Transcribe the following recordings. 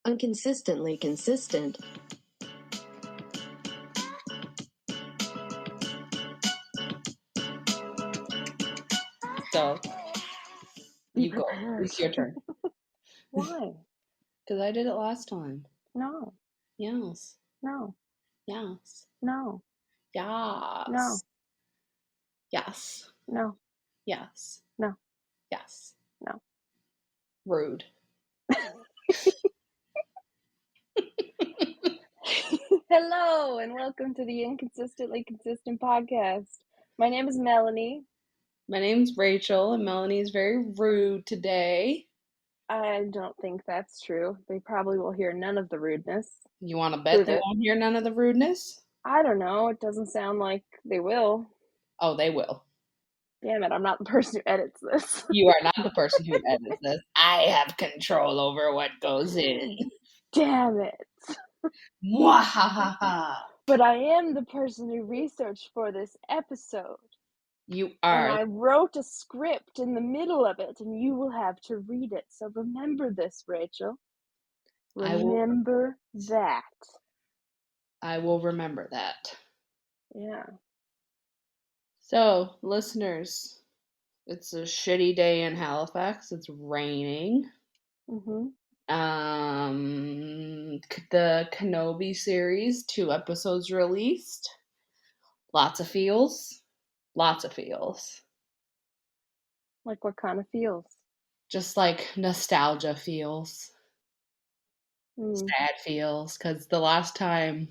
Inconsistently consistent. So, Be you prepared. go. It's your turn. Why? Because I did it last time. No. Yes. No. Yes. No. Yes. No. Yes. No. Yes. No. Yes. No. Rude. Hello, and welcome to the Inconsistently Consistent podcast. My name is Melanie. My name's Rachel, and Melanie's very rude today. I don't think that's true. They probably will hear none of the rudeness. You want to bet Prove they it. won't hear none of the rudeness? I don't know. It doesn't sound like they will. Oh, they will. Damn it, I'm not the person who edits this. You are not the person who edits this. I have control over what goes in. Damn it. Mwahaha. But I am the person who researched for this episode. You And are. I wrote a script in the middle of it, and you will have to read it. So remember this, Rachel. Remember that. I will remember that. Yeah. So, listeners, it's a shitty day in Halifax. It's raining. Mm-hmm. The Kenobi series, 2 episodes released. Lots of feels. Lots of feels. Like what kind of feels? Just like nostalgia feels. Mm. Sad feels. Because the last time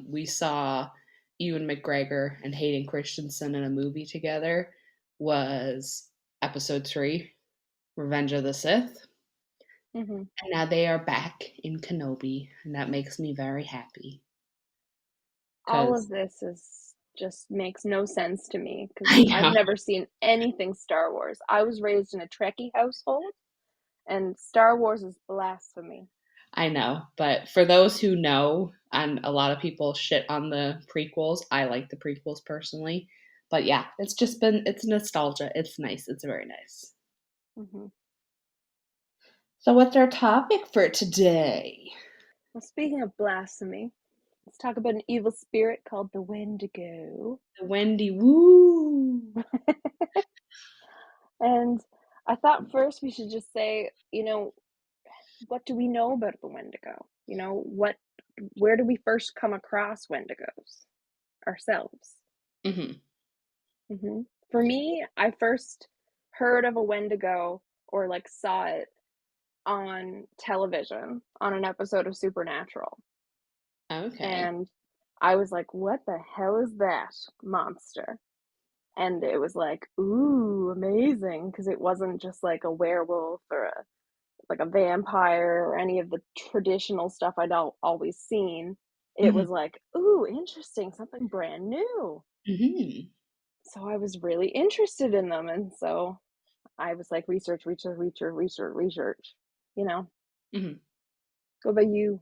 we saw Ewan McGregor and Hayden Christensen in a movie together was episode 3, Revenge of the Sith. Mm-hmm. And now they are back in Kenobi, and that makes me very happy. All of this just makes no sense to me because I've never seen anything Star Wars. I was raised in a Trekkie household, and Star Wars is blasphemy. I know, but for those who know, and a lot of people shit on the prequels, I like the prequels personally. But yeah, it's nostalgia. It's nice. It's very nice. Mm-hmm. So what's our topic for today? Well, speaking of blasphemy, let's talk about an evil spirit called the Wendigo. The Wendy Woo. And I thought first we should just say, what do we know about the Wendigo? Where do we first come across Wendigos ourselves? Mm-hmm. Mm-hmm. For me, I first heard of a Wendigo or saw it on television on an episode of Supernatural. Okay. And I was like, what the hell is that monster? And it was like, ooh, amazing, because it wasn't just like a werewolf or a vampire or any of the traditional stuff I'd always seen. It was like, ooh, interesting, something brand new. Mm-hmm. So I was really interested in them, and so I was like, research, you know. Mm-hmm. What about you?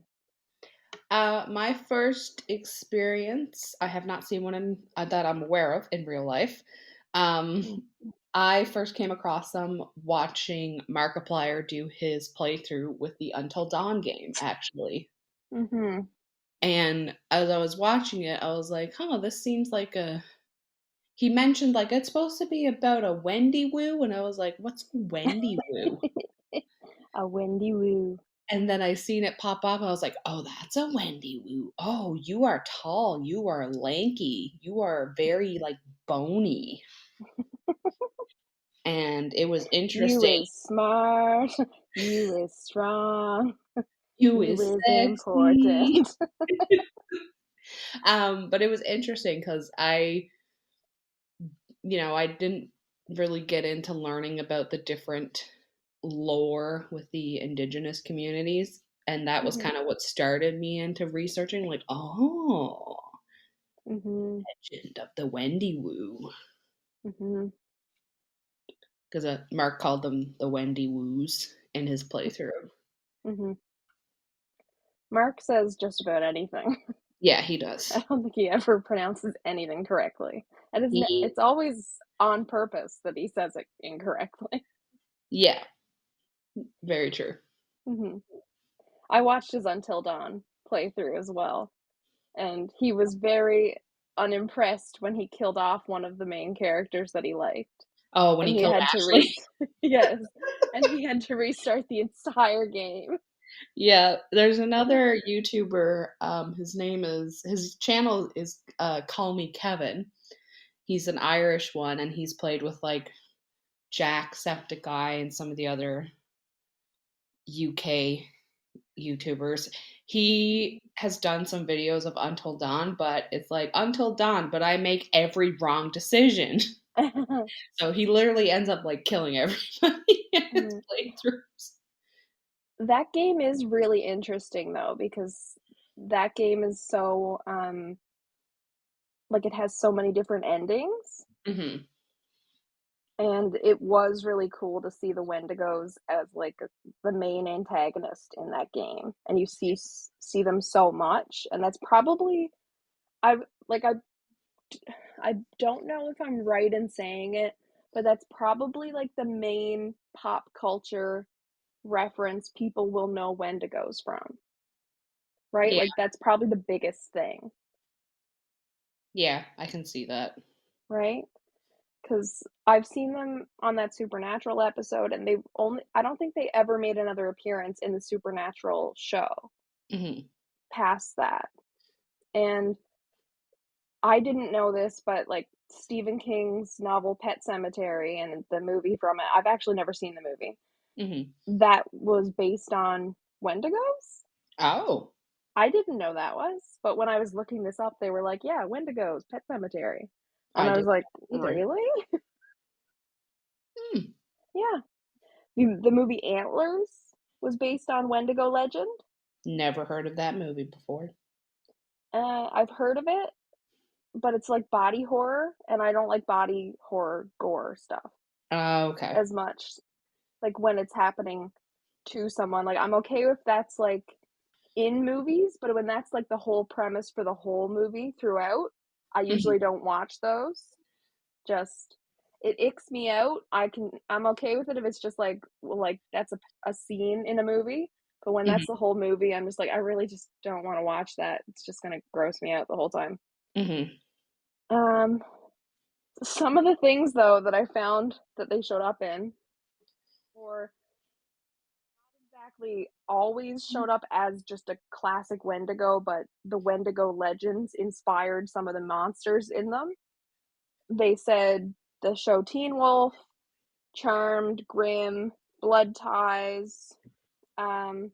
My first experience, I have not seen one that I'm aware of in real life. I first came across them watching Markiplier do his playthrough with the Until Dawn game, actually. Mm-hmm. And as I was watching it, I was like, this seems like he mentioned it's supposed to be about a Wendy Woo, and I was like, what's a Wendy Woo? A Wendy Woo. And then I seen it pop up, and I was like, oh, that's a Wendy Woo. Oh, you are tall, you are lanky, you are very bony. And it was interesting. You is smart. You is strong. You is important. But it was interesting because I didn't really get into learning about the different lore with the indigenous communities. And that was kind of what started me into researching, legend of the Wendy Woo. Because Mark called them the Wendy Woos in his playthrough. Mark says just about anything. Yeah, he does. I don't think he ever pronounces anything correctly. And it's always on purpose that he says it incorrectly. Yeah, very true. I watched his Until Dawn playthrough as well, and he was very unimpressed when he killed off one of the main characters that he liked, Oh, when and he he killed had to Ashley. yes, and he had to restart the entire game. Yeah, there's another YouTuber. His channel is Call Me Kevin. He's an Irish one, and he's played with like Jacksepticeye and some of the other UK YouTubers. He has done some videos of Until Dawn, but it's like Until Dawn, but I make every wrong decision. So he literally ends up like killing everybody in his Mm. playthroughs. That game is really interesting though, because that game is so like it has so many different endings. Hmm. And it was really cool to see the Wendigos as like the main antagonist in that game, and you see them so much, and that's probably I like I don't know if I'm right in saying it, but that's probably like the main pop culture reference people will know Wendigos from, right? Yeah, Like that's probably the biggest thing, yeah, I can see that. right? Because I've seen them on that Supernatural episode, and I don't think they ever made another appearance in the Supernatural show Hmm. past that. And I didn't know this, but like Stephen King's novel Pet Cemetery and the movie from it, I've actually never seen the movie, Hmm. that was based on Wendigos. Oh, I didn't know that was, but when I was looking this up, they were like, yeah, Wendigos, Pet Cemetery. And I I was didn't like, either. really? Hmm. Yeah. The movie Antlers was based on Wendigo legend. Never heard of that movie before. I've heard of it, but it's like body horror, and I don't like body horror gore stuff Okay. as much. Like when it's happening to someone, like I'm okay if that's like in movies, but when that's like the whole premise for the whole movie throughout, I Hmm. usually don't watch those. Just it icks me out. I'm okay with it if it's just like well, like that's a scene in a movie. But when that's the Hmm. whole movie, I'm just like I really just don't want to watch that. It's just gonna gross me out the whole time. Hmm. Um, some of the things though that I found that they showed up in, or exactly always showed up as just a classic Wendigo, but the Wendigo legends inspired some of the monsters in them. They said the show Teen Wolf, Charmed, Grimm, Blood Ties. Um,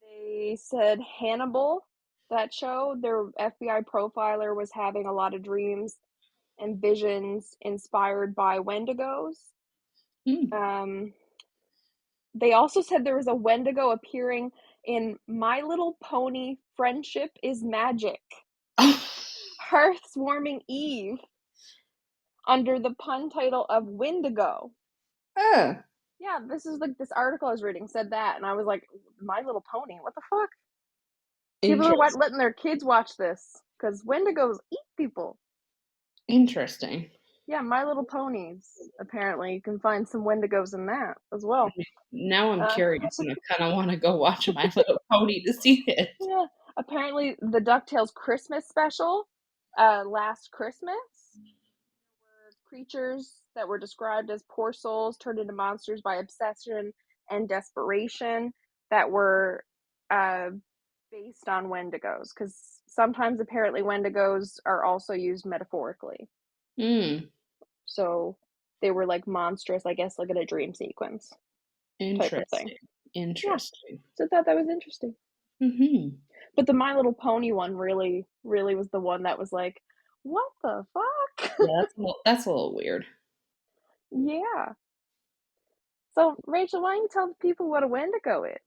they said Hannibal, that show, their FBI profiler was having a lot of dreams and visions inspired by Wendigos. Hmm. Um, they also said there was a Wendigo appearing in My Little Pony Friendship is Magic, Hearth's Warming Eve, under the pun title of Wendigo. Oh, Yeah, this is like this article I was reading said that, and I was like, My Little Pony, what the fuck? People are interesting. letting their kids watch this because Wendigos eat people. Interesting. Yeah, My Little Ponies. Apparently, you can find some Wendigos in that as well. Now I'm Uh, curious, and I kind of want to go watch My Little Pony to see it. yeah, apparently the DuckTales Christmas special, last Christmas, were creatures that were described as poor souls turned into monsters by obsession and desperation that were uh, based on Wendigos, because sometimes apparently Wendigos are also used metaphorically. Hmm. So they were like monstrous, I guess, like in a dream sequence type of thing. Interesting. Yeah. Interesting. So I thought that was interesting. Hmm. But the My Little Pony one really, really was the one that was like, what the fuck? Yeah, that's a little weird. Yeah. So Rachel, why don't you tell the people what a Wendigo is? And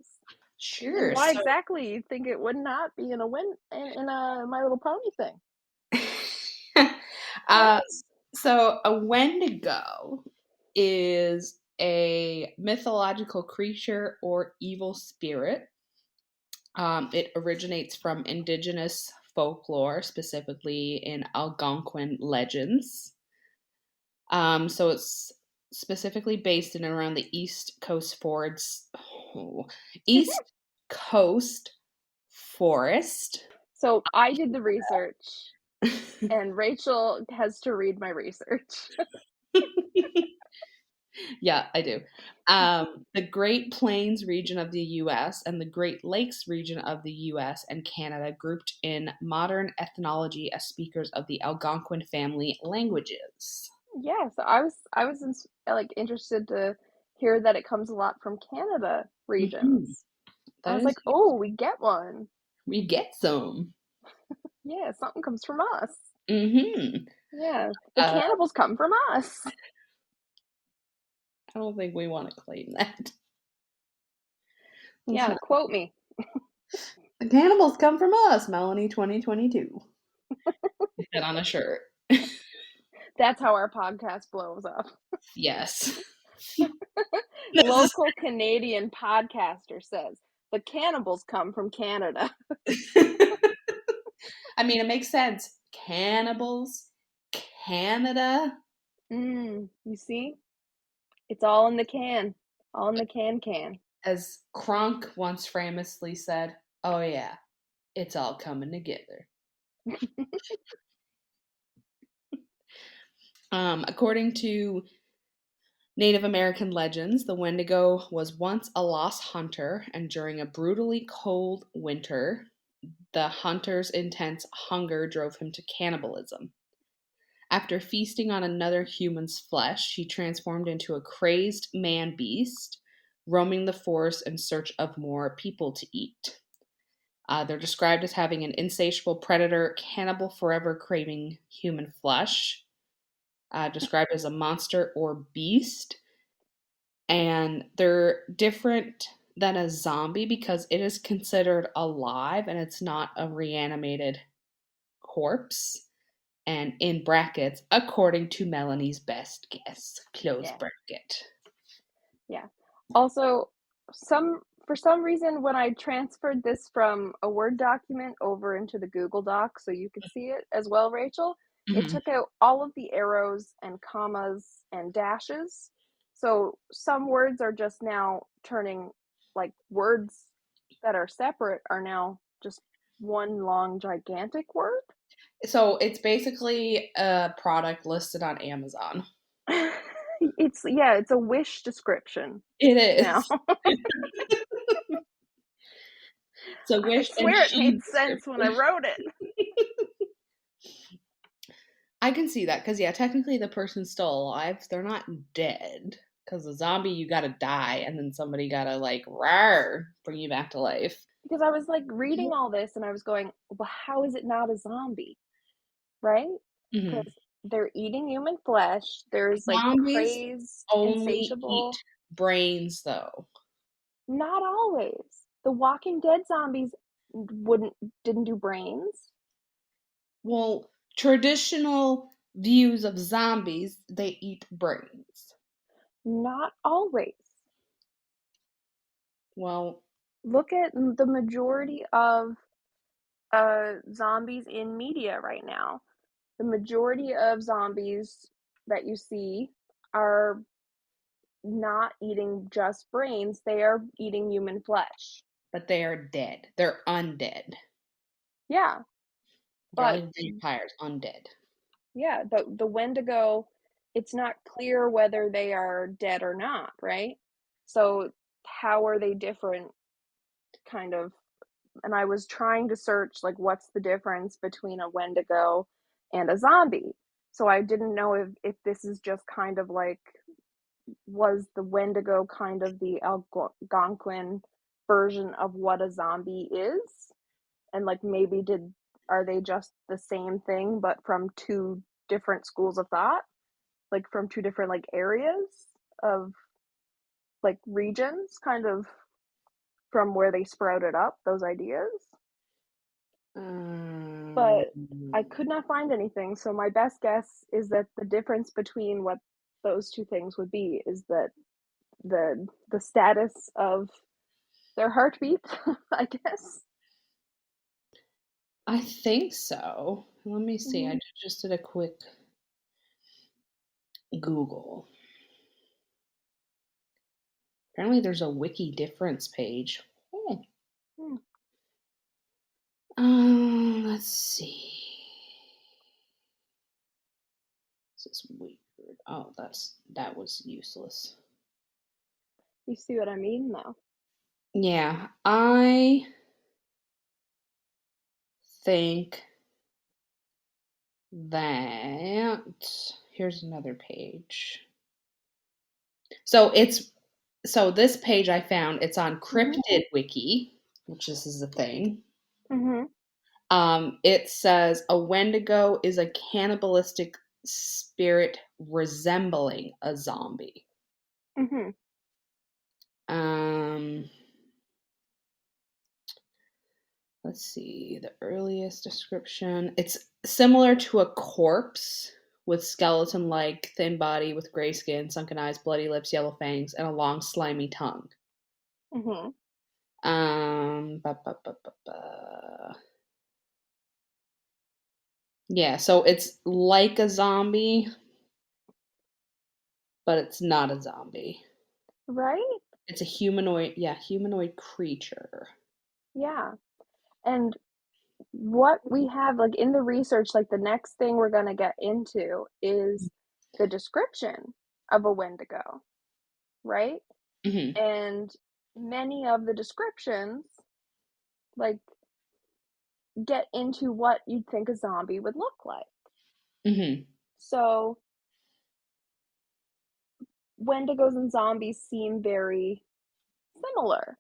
Sure. why exactly you think it would not be in a My Little Pony thing? uh, Right? so a Wendigo is a mythological creature or evil spirit. It originates from indigenous folklore, specifically in Algonquin legends. So it's specifically based in and around the East Coast fords, oh, East coast, forest. So I did the research, and Rachel has to read my research. Yeah, I do. The Great Plains region of the US and the Great Lakes region of the US and Canada grouped in modern ethnology as speakers of the Algonquin family languages. Yeah, so like interested to hear that it comes a lot from Canada Mhm. regions. I That was is, like, oh, we get one. we get some. Yeah, something comes from us. Hmm. Yeah, the cannibals come from us. I don't think we want to claim that. Let's Yeah, not. quote me. The cannibals come from us, Melanie 2022. Put that on a shirt. That's how our podcast blows up. Yes. This Local Canadian podcaster says the cannibals come from Canada. is I mean, it makes sense. Cannibals, Canada. You see? It's all in the can. All in the can. As Kronk once famously said, oh yeah, it's all coming together. According to Native American legends, the Wendigo was once a lost hunter, and during a brutally cold winter, the hunter's intense hunger drove him to cannibalism. After feasting on another human's flesh, he transformed into a crazed man beast, roaming the forest in search of more people to eat. They're described as having an insatiable predator, cannibal forever craving human flesh, described as a monster or beast. And they're different than a zombie because it is considered alive and it's not a reanimated corpse. And in brackets, according to Melanie's best guess, close Yeah. bracket. Yeah. Also, for some reason when I transferred this from a Word document over into the Google Doc so you could see it as well, Rachel, it Mhm. took out all of the arrows and commas and dashes. So some words are just now turning, like words that are separate are now just one long gigantic word. So it's basically a product listed on Amazon. It's a wish description It now. is. It's a I wish and swear it sheet made sense when I wrote it. I can see that because, yeah, technically the person's still alive. They're not dead. Because a zombie, you gotta die, and then somebody gotta, like, rawr, bring you back to life. Because I was like reading all this and I was going, well, how is it not a zombie? Right? Hmm. Because they're eating human flesh. There's like Zombies crazed, only eat insatiable. brains, though. Not always. The Walking Dead zombies didn't do brains. Well, traditional views of zombies, they eat brains. Not always. Well, Look at the majority of zombies in media right now. The majority of zombies that you see are not eating just brains, they are eating human flesh. but they are dead. They're undead. Yeah, They're but like vampires, undead. yeah, the Wendigo, it's not clear whether they are dead or not, right? So how are they different kind of, and I was trying to search like what's the difference between a Wendigo and a zombie. So I didn't know if this is just kind of like, was the Wendigo kind of the Algonquin version of what a zombie is? And like maybe are they just the same thing but from two different schools of thought? Like from two different like areas of like regions kind of from where they sprouted up those ideas? Um, But I could not find anything, so my best guess is that the difference between what those two things would be is that the status of their heartbeat, I guess. I think so. Let me see. Mm-hmm. I just did a quick Google. Apparently, there's a wiki difference page. Oh. Let's see. This is weird. Oh, that was useless. You see what I mean, though? Yeah, I think that here's another page. So this page I found, it's on Cryptid Wiki, which this is a thing. Mm-hmm. It says a Wendigo is a cannibalistic spirit resembling a zombie. Mm-hmm. Um, let's see, the earliest description. It's similar to a corpse with skeleton-like thin body with gray skin, sunken eyes, bloody lips, yellow fangs, and a long slimy tongue. Mm-hmm. Ba, ba, ba, ba, ba. Yeah, so it's like a zombie, but it's not a zombie. Right? It's a humanoid creature. Yeah. And what we have, like, in the research, like, the next thing we're going to get into is the description of a Wendigo, right? Mhm. And many of the descriptions, like, get into what you'd think a zombie would look like. Mhm. So, Wendigos and zombies seem very similar,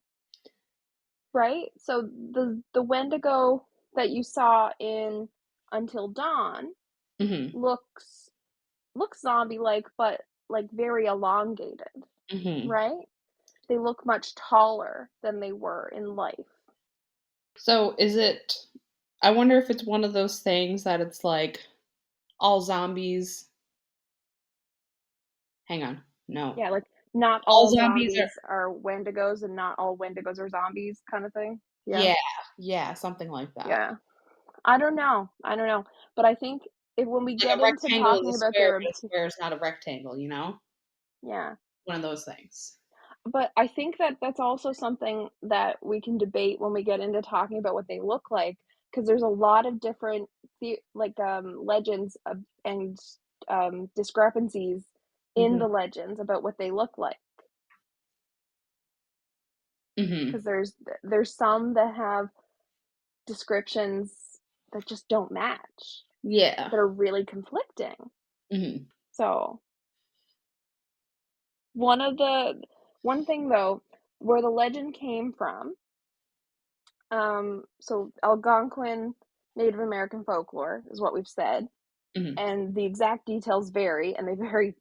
right? So the Wendigo that you saw in Until Dawn Mhm. looks zombie-like, but, like, very elongated, Mhm. right? They look much taller than they were in life. So is it I wonder if it's one of those things that it's like all zombies hang on. No. Yeah, like, not All all zombies are zombies are Wendigos and not all Wendigos are zombies kinda thing. Yeah, yeah, yeah, something like that. yeah. I don't know, but I think if when we Like get a into rectangle is talking a about square, their but a ability. square is not a rectangle, you know? Yeah. One of those things. But I think that that's also something that we can debate when we get into talking about what they look like, because there's a lot of different legends and discrepancies in Mhm. the legends about what they look like. Mhm. Because there's some that have descriptions that just don't match, Yeah. that are really conflicting. Mhm. So one thing though, where the legend came from. So Algonquin Native American folklore is what we've said, Mhm. and the exact details vary, and they vary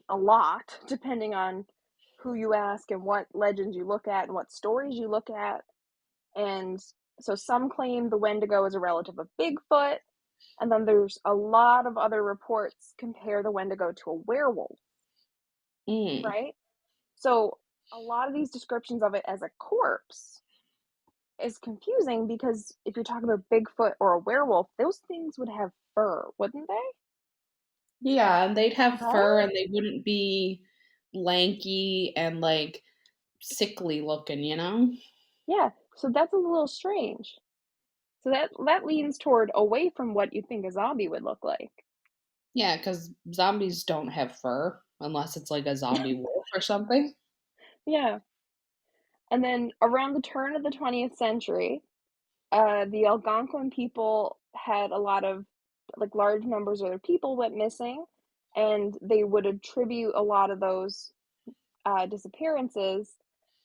a lot depending on who you ask and what legends you look at and what stories you look at. And so some claim the Wendigo is a relative of Bigfoot, and then there's a lot of other reports compare the Wendigo to a werewolf, Mm. right? So a lot of these descriptions of it as a corpse is confusing because if you're talking about Bigfoot or a werewolf, those things would have fur, wouldn't they? Yeah, and they'd have fur Right? and they wouldn't be lanky and like sickly looking, you know? Yeah. So that's a little strange. So that leans toward away from what you think a zombie would look like. Yeah, because zombies don't have fur unless it's like a zombie wolf or something. Yeah. And then around the turn of the 20th century, the Algonquin people had a lot of large numbers of their people went missing, and they would attribute a lot of those disappearances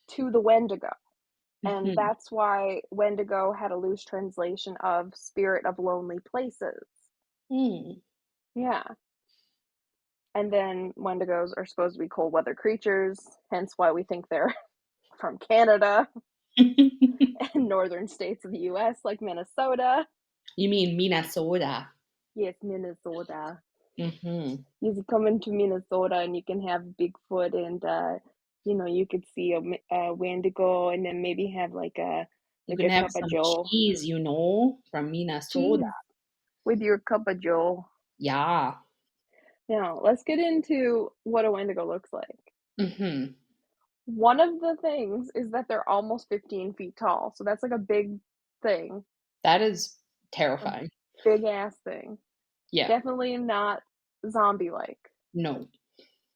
to the Wendigo. And Mhm. that's why Wendigo had a loose translation of spirit of lonely places. Mm. Yeah. And then Wendigos are supposed to be cold weather creatures, hence why we think they're from Canada and northern states of the US, like Minnesota. You mean Minnesota? Yes, Minnesota. Mhm. You can come into Minnesota and you can have Bigfoot and, you could see a Wendigo and then maybe have You a can have cup of some Joe. cheese, from Minnesota. Cheese with your cup of Joe. Yeah. Now, let's get into what a Wendigo looks like. Mhm. One of the things is that they're almost 15 feet tall, so that's like a big thing. That is A terrifying. big ass thing. Yeah. Definitely not zombie-like, No.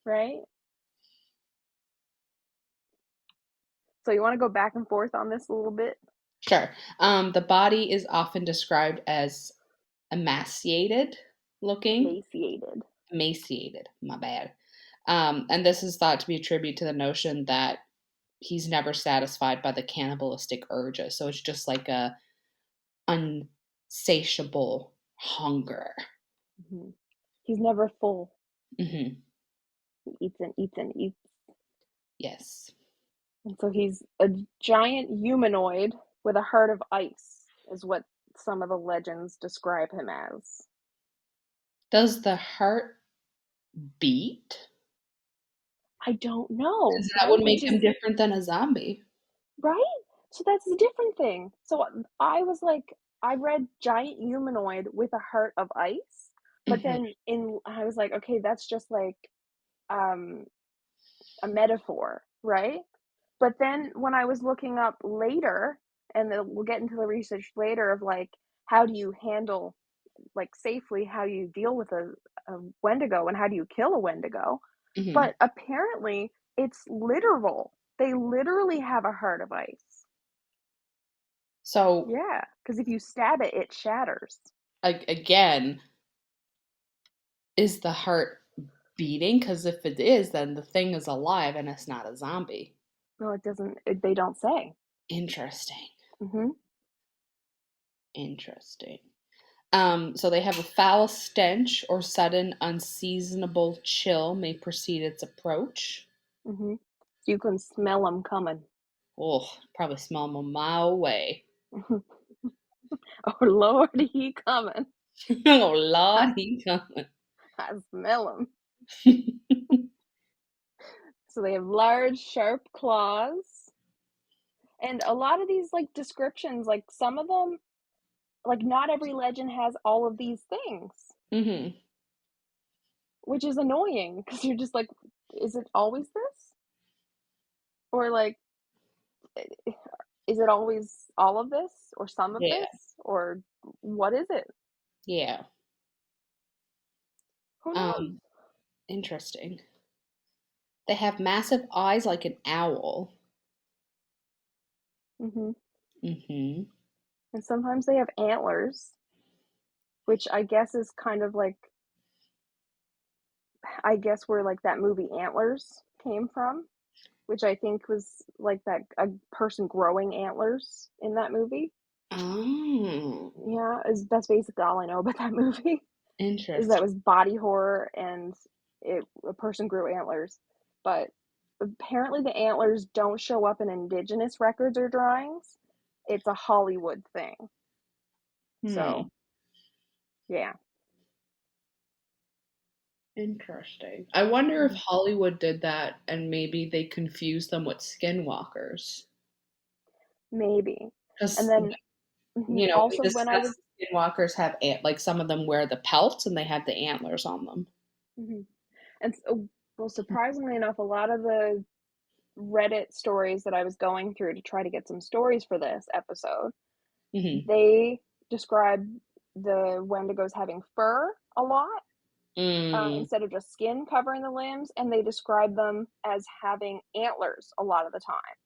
right? So you want to go back and forth on this a little bit? Sure. The body is often described as emaciated looking. Emaciated. Emaciated, my bad. And this is thought to be attributed to the notion that he's never satisfied by the cannibalistic urges. So it's just like a unsatiable hunger. Hmm. He's never full. Hmm. He eats and eats and eats. Yes. And so he's a giant humanoid with a heart of ice, is what some of the legends describe him as. Does the heart beat? I don't know, Because that right? would Which make him is different than a zombie. right? So that's a different thing. So I was like, I read giant humanoid with a heart of ice, but Hmm. then in I was like, okay, that's just like um a metaphor, right? But then when I was looking up later, and then we'll get into the research later of like how do you handle like safely how you deal with a Wendigo and how do you kill a Wendigo? Hmm. But apparently it's literal. They literally have a heart of ice. So, Yeah, because if you stab it, it shatters. again, is the heart beating? Because if it is, then the thing is alive and it's not a zombie. No, it doesn't. They don't say. Interesting. Hmm. Interesting. So they have a foul stench or sudden unseasonable chill may precede its approach. Hmm. So you can smell them coming. Oh, probably smell them a mile away. Oh Lord, he coming. Oh, I, Lord, he coming. I smell him. So they have large, sharp claws, and a lot of these like descriptions, like some of them, like not every legend has all of these things, Hmm. which is annoying because you're just like, is it always this? Or like, is it always all of this or some of Yeah, this or what is it? yeah. Who knows? Um, Interesting. They have massive eyes like an owl. Hmm. Hmm. And sometimes they have antlers, which I guess is kind of like, I guess where like that movie Antlers came from, which I think was like that a person growing antlers in that movie. Oh, Yeah, is that's basically all I know about that movie. Is that interesting. was body horror and a person grew antlers, but apparently the antlers don't show up in indigenous records or drawings. It's a Hollywood thing. Hmm. So yeah. Interesting. I wonder if Mhm. Hollywood did that and maybe they confused them with skinwalkers. Maybe. And Because, then we also when I was discussed skinwalkers have like some of them wear the pelts and they have the antlers on them. mhm. And well, surprisingly enough, a lot of the Reddit stories that I was going through to try to get some stories for this episode, Hmm. they describe the Wendigos having fur a lot Mm, instead of just skin covering the limbs, and they describe them as having antlers a lot of the time.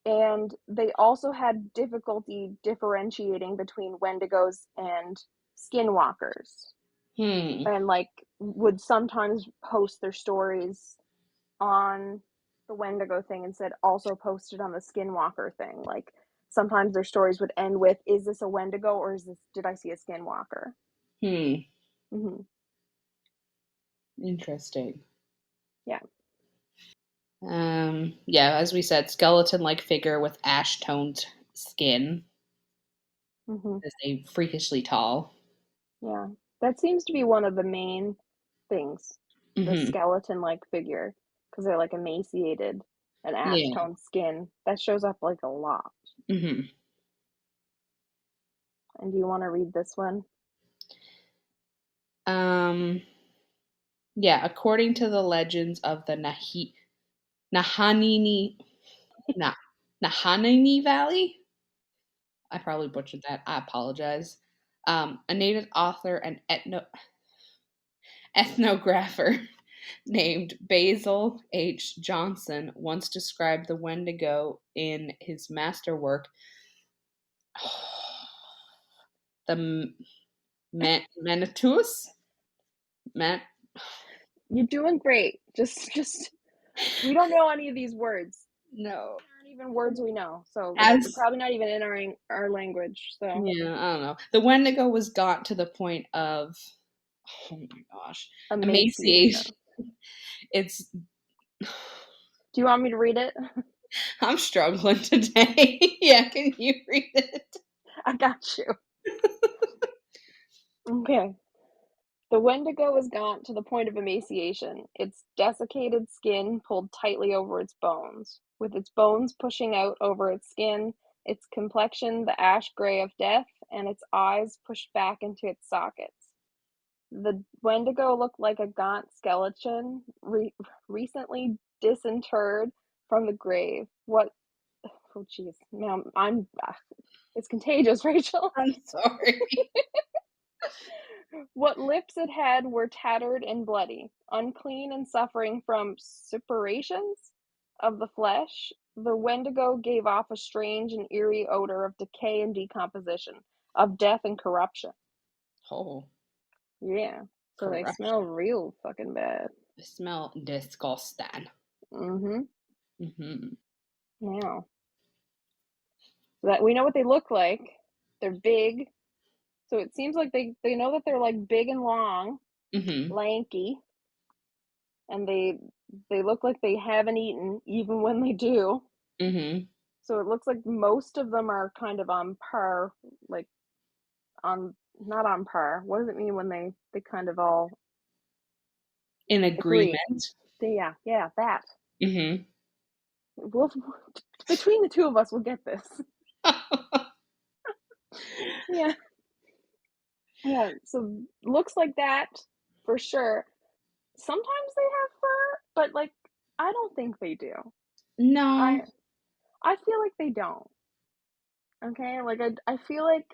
And they also had difficulty differentiating between Wendigos and skinwalkers, hmm. and like would sometimes post their stories on the Wendigo thing and said also posted on the Skinwalker thing. Like sometimes their stories would end with, "Is this a Wendigo or is this? Did I see a Skinwalker?" Hmm. Hmm. Interesting. Yeah. Yeah, as we said, skeleton-like figure with ash-toned skin. Hmm. Is they freakishly tall. Yeah. That seems to be one of the main things, the Hmm. skeleton-like figure, because they're like emaciated and ash Yeah. toned skin. That shows up like a lot. Hmm. And do you want to read this one? Um, yeah, according to the legends of the Nahanini, Na, Nahanini Valley, I probably butchered that. I apologize. A native author and ethnographer named Basil H. Johnson once described the Wendigo in his masterwork, the Manitus? Man- You're doing great. Just we don't know any of these words. no. They aren't even words we know. So like they're As probably not even in our language. So Yeah, I don't know. The Wendigo was got to the point of, oh my gosh, emaciation. emaciation. It's Do you want me to read it? I'm struggling today. Yeah, can you read it? I got you. Okay. The Wendigo is gaunt to the point of emaciation, its desiccated skin pulled tightly over its bones. With its bones pushing out over its skin, its complexion the ash gray of death, and its eyes pushed back into its sockets. The Wendigo looked like a gaunt skeleton recently disinterred from the grave. What? Oh, jeez. Now I'm. It's contagious, Rachel. I'm sorry. What lips it had were tattered and bloody, unclean and suffering from suppurations of the flesh. The Wendigo gave off a strange and eerie odor of decay and decomposition, of death and corruption. Oh, Yeah, so they corruption. smell real fucking bad. They smell disgusting. Mm-hmm. Mm-hmm. Now, that we know what they look like. They're big, so it seems like they know that they're like big and long, Mm-hmm. lanky, and they look like they haven't eaten even when they do. Mm-hmm. So it looks like most of them are kind of on par, like on not on par. What does it mean when they kind of all In agree? agreement. Yeah, that. Mm-hmm. We'll between the two of us, we'll get this. Yeah, yeah. So looks like that for sure. Sometimes they have fur, but like I don't think they do. No. I I feel like they don't. Okay, like I feel like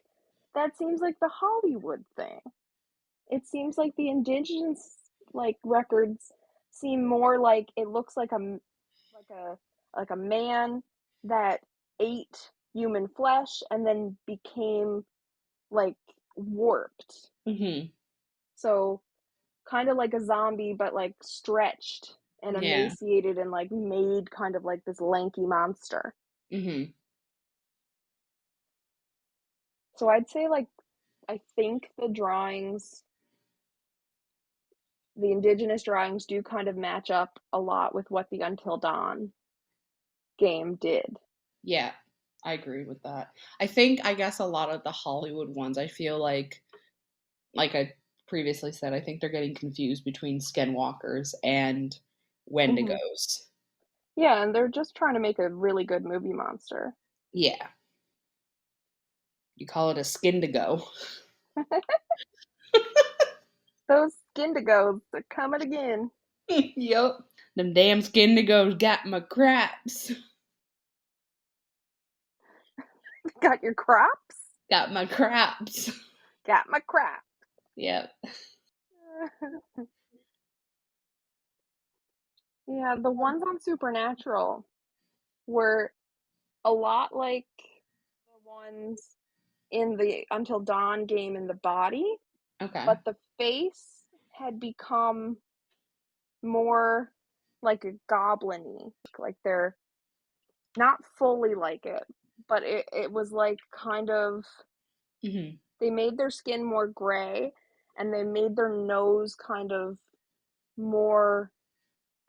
that seems like the Hollywood thing. It seems like the indigenous like records seem more like it looks like like a like a man that ate human flesh and then became like warped. Mm-hmm. So kind of like a zombie but like stretched and Yeah. emaciated and like made kind of like this lanky monster. Mm-hmm. So I'd say like I think the indigenous drawings do kind of match up a lot with what the Until Dawn game did. Yeah. I agree with that. I guess a lot of the Hollywood ones, I feel like I previously said, I think they're getting confused between skinwalkers and Mm-hmm. Wendigos. Yeah, and they're just trying to make a really good movie monster. Yeah. You call it a skindigo. Those skindigos are coming again. Yup. Them damn skindigos got my craps. Got your crops? Got my craps. Got my crap. Yep. Yeah, the ones on Supernatural were a lot like the ones in the Until Dawn game in the body, Okay. but the face had become more like a goblin-y. Like they're not fully like it, but it was like kind of Mm-hmm. they made their skin more gray and they made their nose kind of more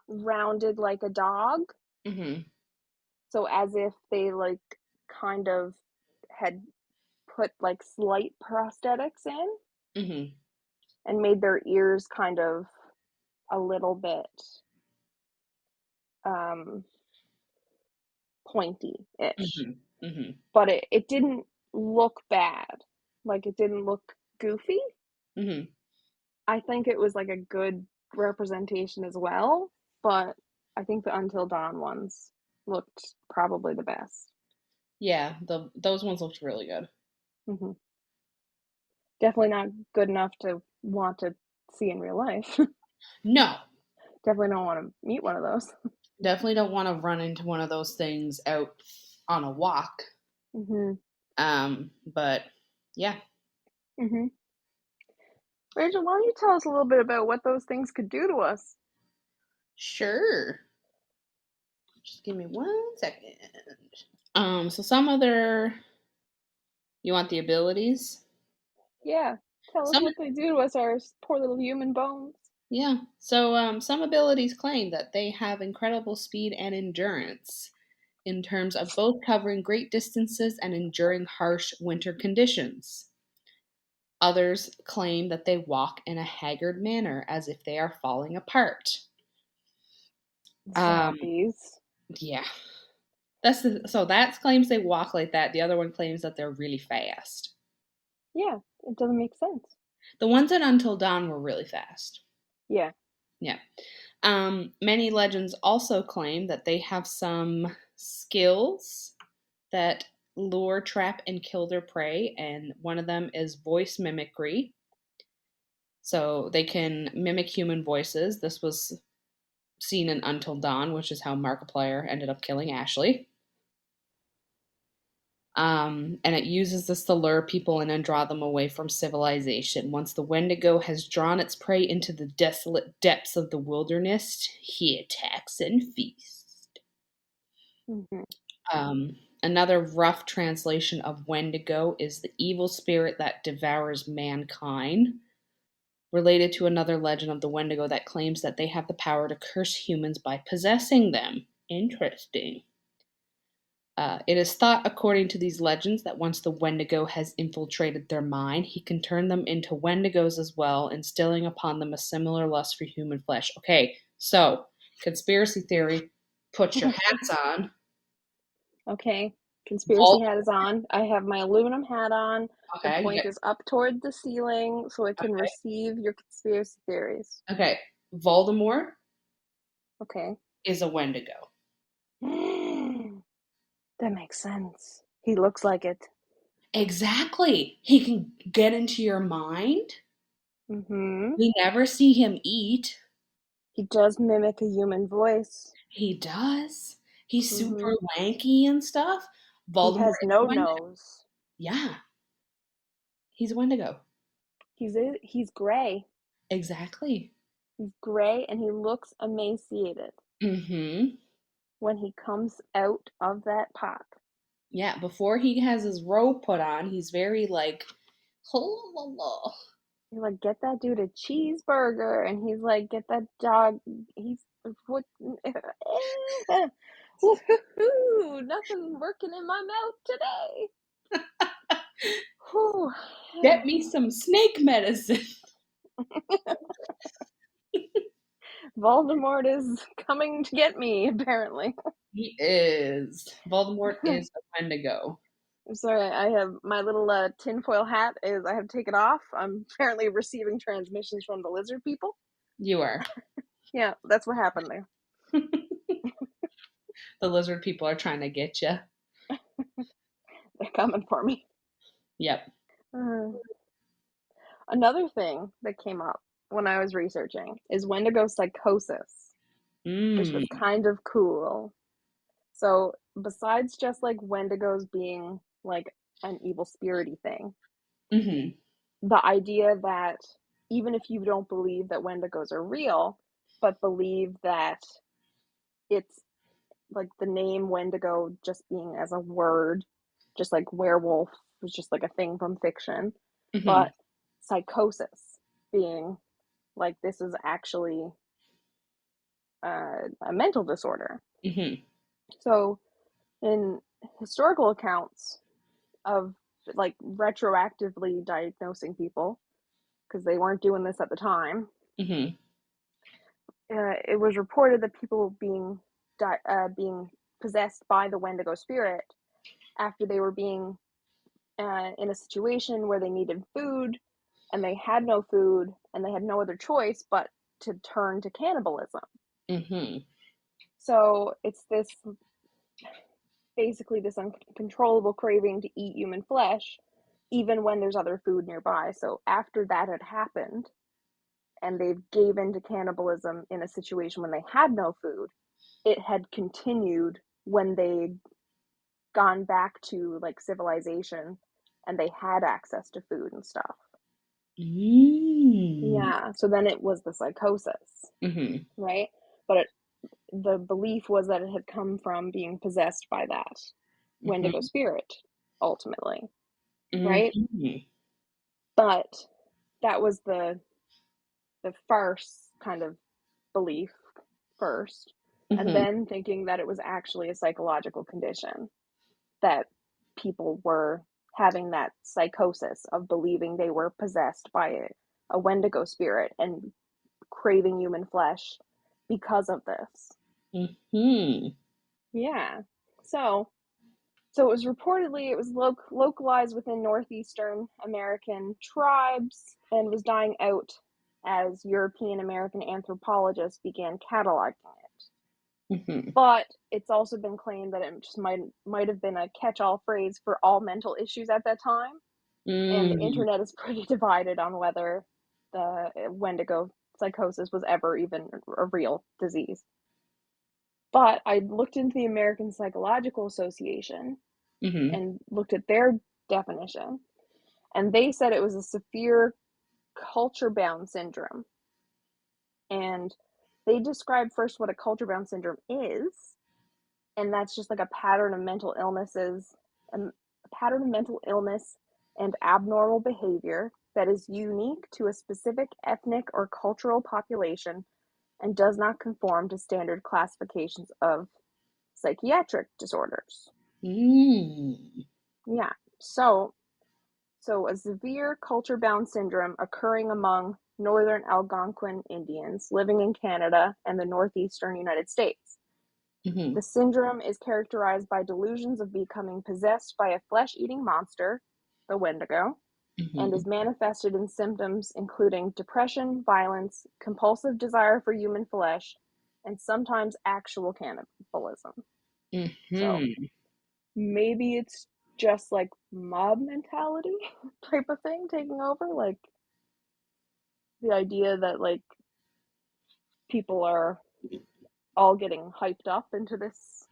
rounded like a dog. Mm-hmm. So as if they like kind of had put like slight prosthetics in Mm-hmm. and made their ears kind of a little bit um pointy-ish. Mm-hmm. Mm-hmm. But it didn't look bad. Like it didn't look goofy. Mm-hmm. I think it was like a good representation as well, but I think the Until Dawn ones looked probably the best. Yeah, those ones looked really good. Hmm. Definitely not good enough to want to see in real life. No, Definitely don't want to meet one of those. definitely don't want to run into one of those things out on a walk. Hmm. But yeah, Hmm. Rachel, why don't you tell us a little bit about what those things could do to us? sure. Just give me 1 second. So some other, you want the abilities? Yeah, tell us Some, what they do to us, our poor little human bones. yeah. So some abilities claim that they have incredible speed and endurance in terms of both covering great distances and enduring harsh winter conditions. Others claim that they walk in a haggard manner as if they are falling apart. Um, Zombies. yeah. So that claims they walk like that. The other one claims that they're really fast. Yeah, it doesn't make sense. The ones in Until Dawn were really fast. Yeah. Yeah. Many legends also claim that they have some skills that lure, trap, and kill their prey, and one of them is voice mimicry. So they can mimic human voices. This was seen in Until Dawn, which is how Markiplier ended up killing Ashley. And it uses this to lure people in and draw them away from civilization. Once the Wendigo has drawn its prey into the desolate depths of the wilderness, he attacks and feasts. Hmm. Another rough translation of Wendigo is the evil spirit that devours mankind, related to another legend of the Wendigo that claims that they have the power to curse humans by possessing them. Interesting. It is thought, according to these legends, that once the Wendigo has infiltrated their mind, he can turn them into Wendigos as well, instilling upon them a similar lust for human flesh. Okay, so conspiracy theory, put your hats on. Okay. Conspiracy Vault. hat is on. I have my aluminum hat on. The Okay, point is up toward the ceiling so it can receive your conspiracy theories. okay. Voldemort Okay. is a Wendigo. That makes sense. He looks like it. Exactly. He can get into your mind. Mm-hmm. We never see him eat. He does mimic a human voice. He does. He's Mm-hmm. super lanky and stuff. He Voldemort has is no a Wendigo. nose. Yeah, he's a Wendigo. He's gray. Exactly. He's gray and he looks emaciated Mm-hmm. when he comes out of that pot. Yeah, before he has his robe put on, he's very like, oh, You're like, get that dude a cheeseburger, and he's like, get that dog. He's what? Woohoo! Nothing working in my mouth today. Whew. get me some snake medicine. Voldemort is coming to get me, apparently. He is. Voldemort is a Wendigo. I'm sorry, I have my little tinfoil hat is I have to take it off. I'm apparently receiving transmissions from the lizard people. You are. Yeah, that's what happened there. The lizard people are trying to get you. They're coming for me. Yep. Uh, Another thing that came up when I was researching is Wendigo psychosis, which was Mm. kind of cool. So, besides just like Wendigos being like an evil spirity thing, Mm-hmm. the idea that even if you don't believe that Wendigos are real, but believe that it's like the name Wendigo just being as a word, just like werewolf was just like a thing from fiction, Mm-hmm. but psychosis being like this is actually a mental disorder. Mm-hmm. So, in historical accounts of like retroactively diagnosing people, because they weren't doing this at the time, Mm-hmm. it was reported that people being possessed by the Wendigo spirit after they were being in a situation where they needed food and they had no food and they had no other choice but to turn to cannibalism. Mm-hmm. So basically this uncontrollable craving to eat human flesh, even when there's other food nearby. So after that had happened, and they gave in to cannibalism in a situation when they had no food, it had continued when they'd gone back to like civilization and they had access to food and stuff. Yeah, so then it was the psychosis, right? But the belief was that it had come from being possessed by that Wendigo spirit, ultimately, right? But that was the farce kind of belief first, and then thinking that it was actually a psychological condition, that people were having that psychosis of believing they were possessed by a Wendigo spirit and craving human flesh because of this. Yeah. So it was reportedly, it was localized within Northeastern American tribes and was dying out as European American anthropologists began cataloging it. But it's also been claimed that it just might have been a catch-all phrase for all mental issues at that time. And the internet is pretty divided on whether the Wendigo psychosis was ever even a real disease. But I looked into the American Psychological Association and looked at their definition, and they said it was a severe culture-bound syndrome. And they described first what a culture-bound syndrome is, and that's just like a pattern of mental illness and abnormal behavior that is unique to a specific ethnic or cultural population and does not conform to standard classifications of psychiatric disorders. Yeah. So a severe culture-bound syndrome occurring among northern Algonquin Indians living in Canada and the northeastern United States. The syndrome is characterized by delusions of becoming possessed by a flesh-eating monster, the Wendigo, and is manifested in symptoms including depression, violence, compulsive desire for human flesh, and sometimes actual cannibalism. So maybe it's just like mob mentality type of thing taking over, like the idea that like people are all getting hyped up into this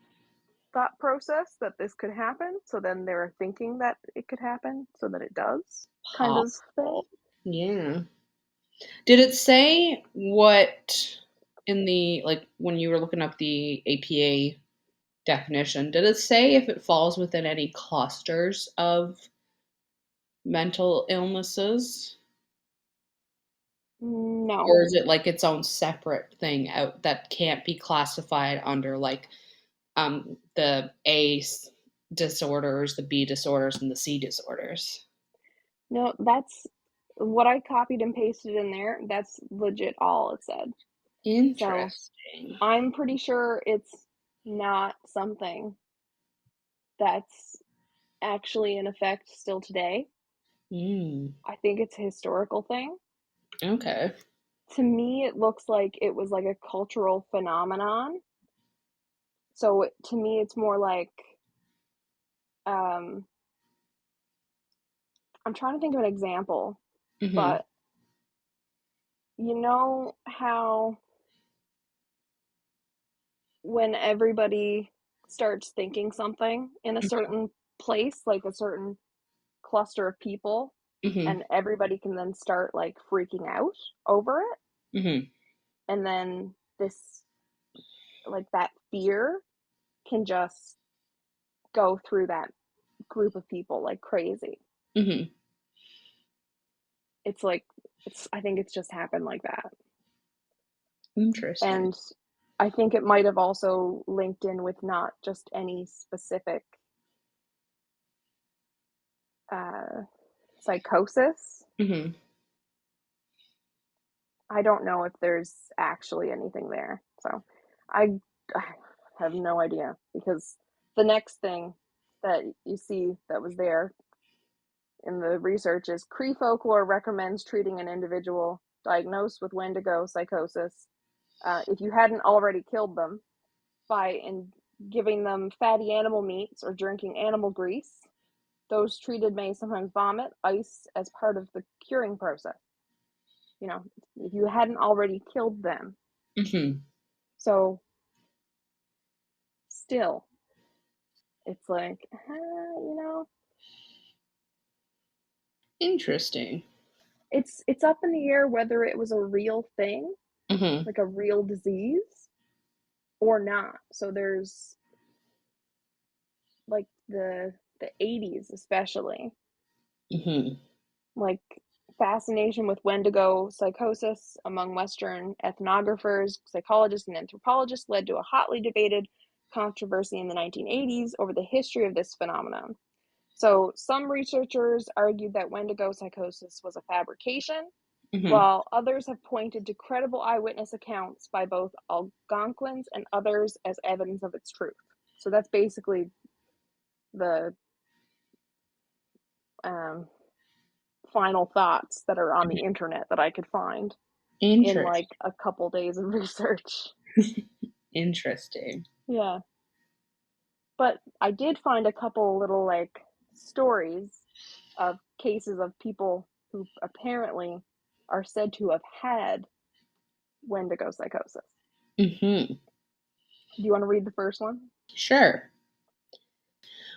thought process that this could happen, so then they're thinking that it could happen so that it does, kind of thing. Yeah. Did it say what in the, like, when you were looking up the APA definition, did it say if it falls within any clusters of mental illnesses? No. Or is it like its own separate thing out that can't be classified under like the A disorders, the B disorders, and the C disorders? No, that's what I copied and pasted in there. That's legit all it said. Interesting. So I'm pretty sure it's not something that's actually in effect still today. I think it's a historical thing. Okay. To me, it looks like it was like a cultural phenomenon. So to me, it's more like, I'm trying to think of an example, but you know how when everybody starts thinking something in a certain place, like a certain cluster of people, and everybody can then start like freaking out over it, and then this, like that fear can just go through that group of people like crazy. It's like, I think it's just happened like that. Interesting. And I think it might have also linked in with not just any specific psychosis. I don't know if there's actually anything there. So I have no idea, because the next thing that you see that was there in the research is Cree folklore recommends treating an individual diagnosed with Wendigo psychosis, if you hadn't already killed them, by giving them fatty animal meats or drinking animal grease. Those treated may sometimes vomit ice as part of the curing process. You know, if you hadn't already killed them. Mm-hmm. So, still, it's like, you know, Interesting. it's up in the air whether it was a real thing, Mm-hmm. like a real disease, or not. So there's like the 80s especially, Mm-hmm. like fascination with Wendigo psychosis among Western ethnographers, psychologists, and anthropologists led to a hotly debated controversy in the 1980s over the history of this phenomenon. So some researchers argued that Wendigo psychosis was a fabrication, Mm-hmm. while others have pointed to credible eyewitness accounts by both Algonquins and others as evidence of its truth. So that's basically the final thoughts that are on the internet that I could find in Interesting. like a couple days of research. Interesting. Yeah. But I did find a couple little like stories of cases of people who apparently are said to have had Wendigo psychosis. Mm-hmm. Do you want to read the first one? Sure.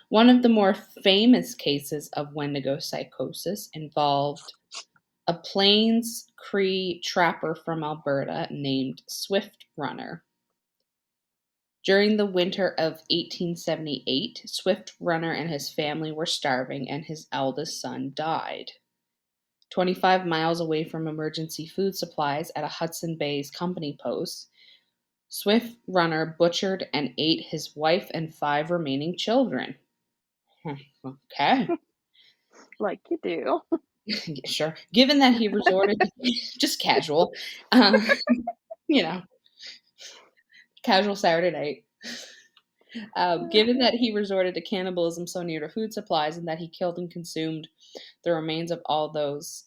One of the more famous cases of Wendigo psychosis involved a Plains Cree trapper from Alberta named Swift Runner. During the winter of 1878, Swift Runner and his family were starving and his eldest son died. 25 miles away from emergency food supplies at a Hudson Bay's company post, Swift Runner butchered and ate his wife and 5 remaining children. Okay. Like you do. Sure. Given that he resorted just casual, um, you know, casual Saturday night. Given that he resorted to cannibalism so near to food supplies and that he killed and consumed the remains of all those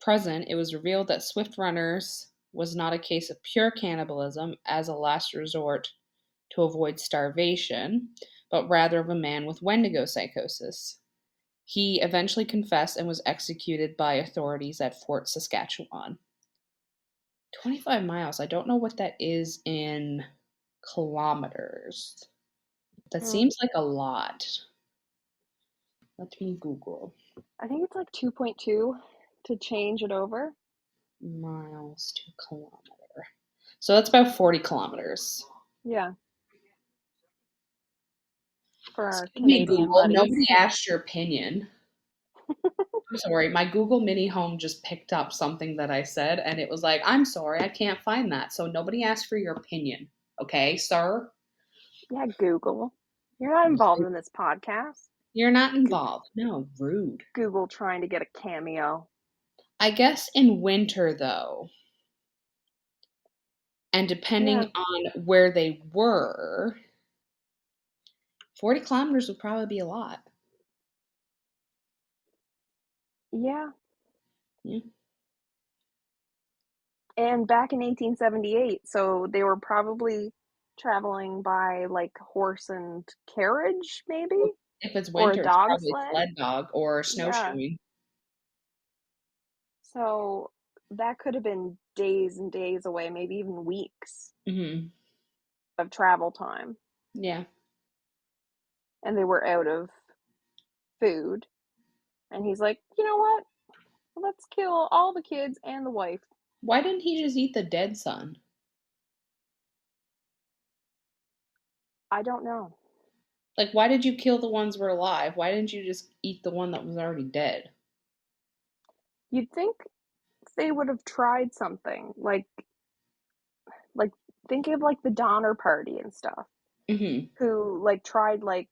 present, it was revealed that Swift Runners was not a case of pure cannibalism as a last resort to avoid starvation, but rather of a man with Wendigo psychosis. He eventually confessed and was executed by authorities at Fort Saskatchewan. 25 miles. I don't know what that is in kilometers. That seems like a lot. Let me Google. I think it's like 2.2 to change it over. Miles to kilometer. So that's about 40 kilometers. Yeah. For our Excuse me, Canadian Google. buddies. Nobody asked your opinion. I'm sorry. My Google Mini Home just picked up something that I said, and it was like, I'm sorry, I can't find that. So nobody asked for your opinion. Okay, sir? Yeah, Google. You're not involved in this podcast. You're not involved. No, rude. Google trying to get a cameo. I guess in winter, though, and depending on where they were, 40 kilometers would probably be a lot. Yeah. Yeah. And back in 1878, so they were probably traveling by like horse and carriage, maybe? If it's Or a winter, it's dog probably sled? sled dog or Yeah. snowshoeing. So that could have been days and days away, maybe even weeks Mm-hmm. of travel time. Yeah. And they were out of food. And he's like, you know what? Let's kill all the kids and the wife. Why didn't he just eat the dead son? I don't know. Like, why did you kill the ones who were alive? Why didn't you just eat the one that was already dead? You'd think they would have tried something like think of like the Donner Party and stuff, Mm-hmm. who like tried like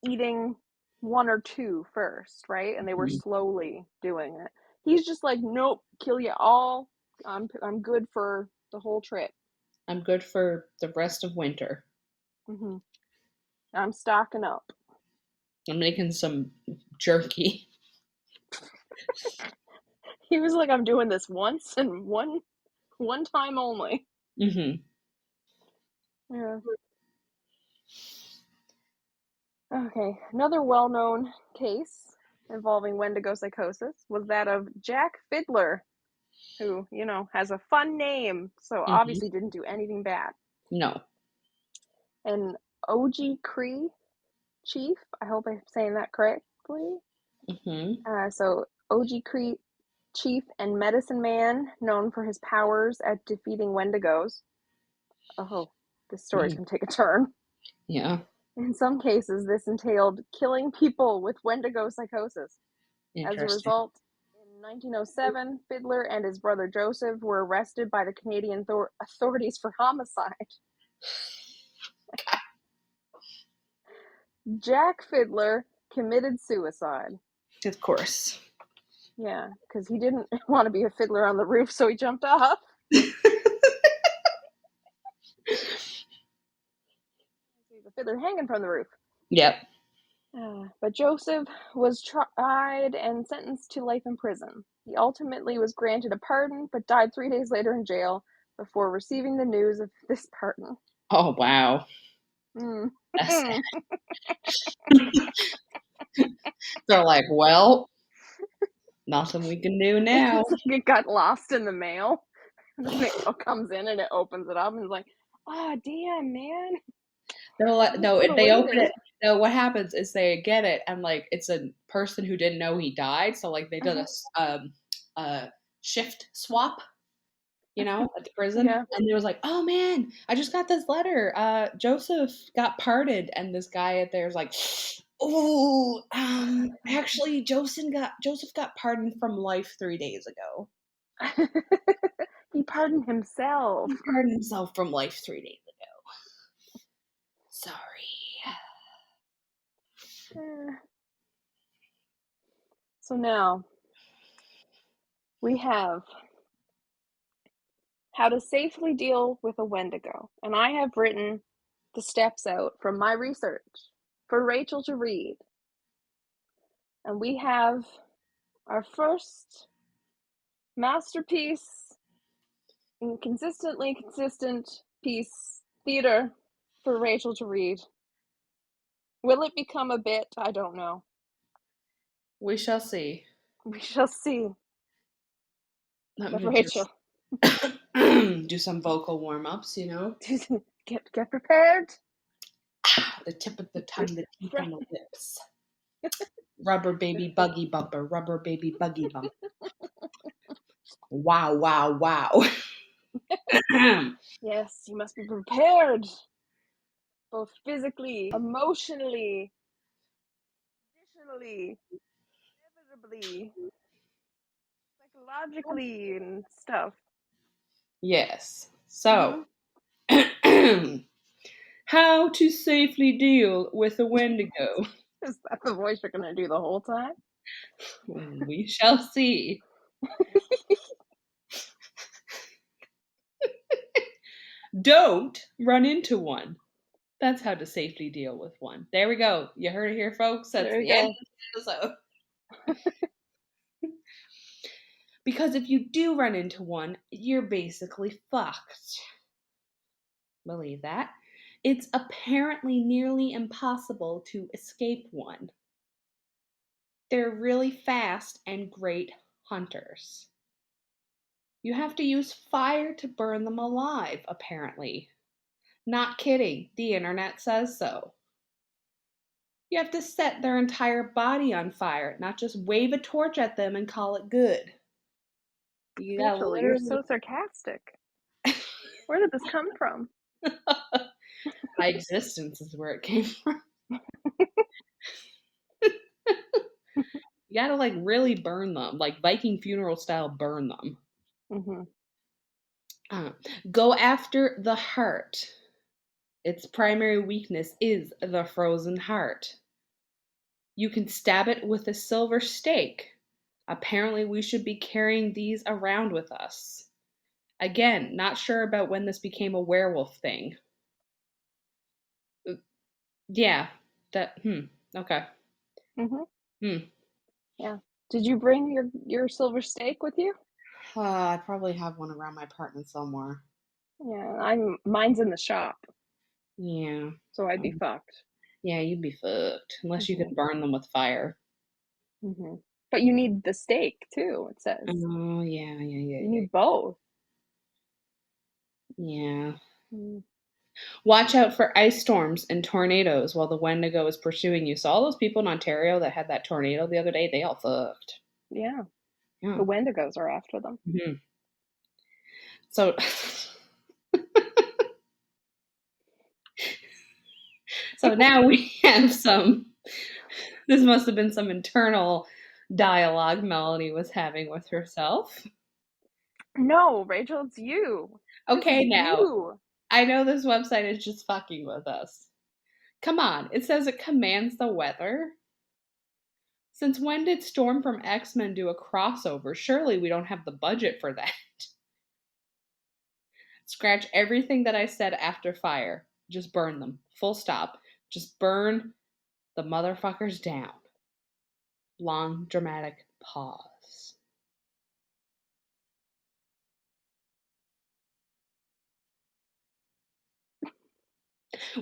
eating one or two first, right? And they were slowly doing it. He's just like, nope, kill you all. I'm good for the whole trip. I'm good for the rest of winter. Mm-hmm. I'm stocking up. I'm making some jerky. He was like, I'm doing this once and one time only. Mm-hmm. Yeah. Okay, another well-known case involving Wendigo psychosis was that of Jack Fiddler, who, has a fun name, so Mm-hmm. obviously didn't do anything bad. No. An OG Cree chief, I hope I'm saying that correctly. Mm-hmm. So OG Cree chief and medicine man known for his powers at defeating Wendigos. Oh, this story's Mm-hmm. going to take a turn. Yeah. In some cases, this entailed killing people with Wendigo psychosis. As a Interesting. result, in 1907, Fiddler and his brother Joseph were arrested by the Canadian authorities for homicide. Jack Fiddler committed suicide. Of course. Yeah, because he didn't want to be a fiddler on the roof, so he jumped off. He's a fiddler hanging from the roof. Yep. But Joseph was tried and sentenced to life in prison. He ultimately was granted a pardon, but died 3 days later in jail before receiving the news of this pardon. Oh, wow. Mm. That's sad. They're like, well, nothing we can do now. It's like it got lost in the mail. And the mail comes in and it opens it up and it's like, oh, damn, man. They're like, Thanks no, for if the they open waiting. it, no, what happens is they get it and like it's a person who didn't know he died. So like they did a shift swap, at the prison. Yeah. And they was like, oh man, I just got this letter. Joseph got pardoned. And this guy at there's like, oh, actually Joseph got pardoned from life 3 days ago. He pardoned himself. He pardoned himself from life 3 days ago. Sorry. So now we have how to safely deal with a Wendigo. And I have written the steps out from my research for Rachel to read. And we have our first masterpiece in consistently consistent piece theater for Rachel to read. Will it become a bit? I don't know. We shall see. We shall see. Let But me Rachel, just do some vocal warm-ups, get prepared. The tip of the tongue, the teeth on the lips. Rubber baby buggy bumper, rubber baby buggy bumper. Wow, wow, wow. Yes, you must be prepared. Both physically, emotionally, additionally, inevitably, psychologically, and stuff. Yes. So, how to safely deal with a Wendigo? Is that the voice you're going to do the whole time? We shall see. Don't run into one. That's how to safely deal with one. There we go. You heard it here, folks. That's There you the end go. of the episode. Because if you do run into one, you're basically fucked. Believe that. It's apparently nearly impossible to escape one. They're really fast and great hunters. You have to use fire to burn them alive, apparently. Not kidding, the internet says so. You have to set their entire body on fire, not just wave a torch at them and call it good. You gotta Rachel, you're literally. so sarcastic. Where did this come from? My existence is where it came from. You gotta like really burn them, like Viking funeral style, burn them. Mm-hmm. Go after the heart. Its primary weakness is the frozen heart. You can stab it with a silver stake. Apparently, we should be carrying these around with us. Again, not sure about when this became a werewolf thing. Yeah, okay. Mm-hmm. Yeah. Did you bring your silver stake with you? I probably have one around my apartment somewhere. Yeah, mine's in the shop, Yeah. so I'd be fucked. Yeah, you'd be fucked. Unless you could burn them with fire. But you need the stake too, it says. Oh, yeah. You need both. Yeah. Mm. Watch out for ice storms and tornadoes while the Wendigo is pursuing you. So all those people in Ontario that had that tornado the other day, they all fucked. Yeah. Yeah. The Wendigos are after them. Mm-hmm. So, so now we have some. This must have been some internal dialogue Melanie was having with herself. No, Rachel, it's you. Okay, now You. I know this website is just fucking with us. Come on, it says it commands the weather. Since when did Storm from X-Men do a crossover? Surely we don't have the budget for that. Scratch everything that I said after fire. Just burn them. Full stop. Just burn the motherfuckers down. Long, dramatic pause.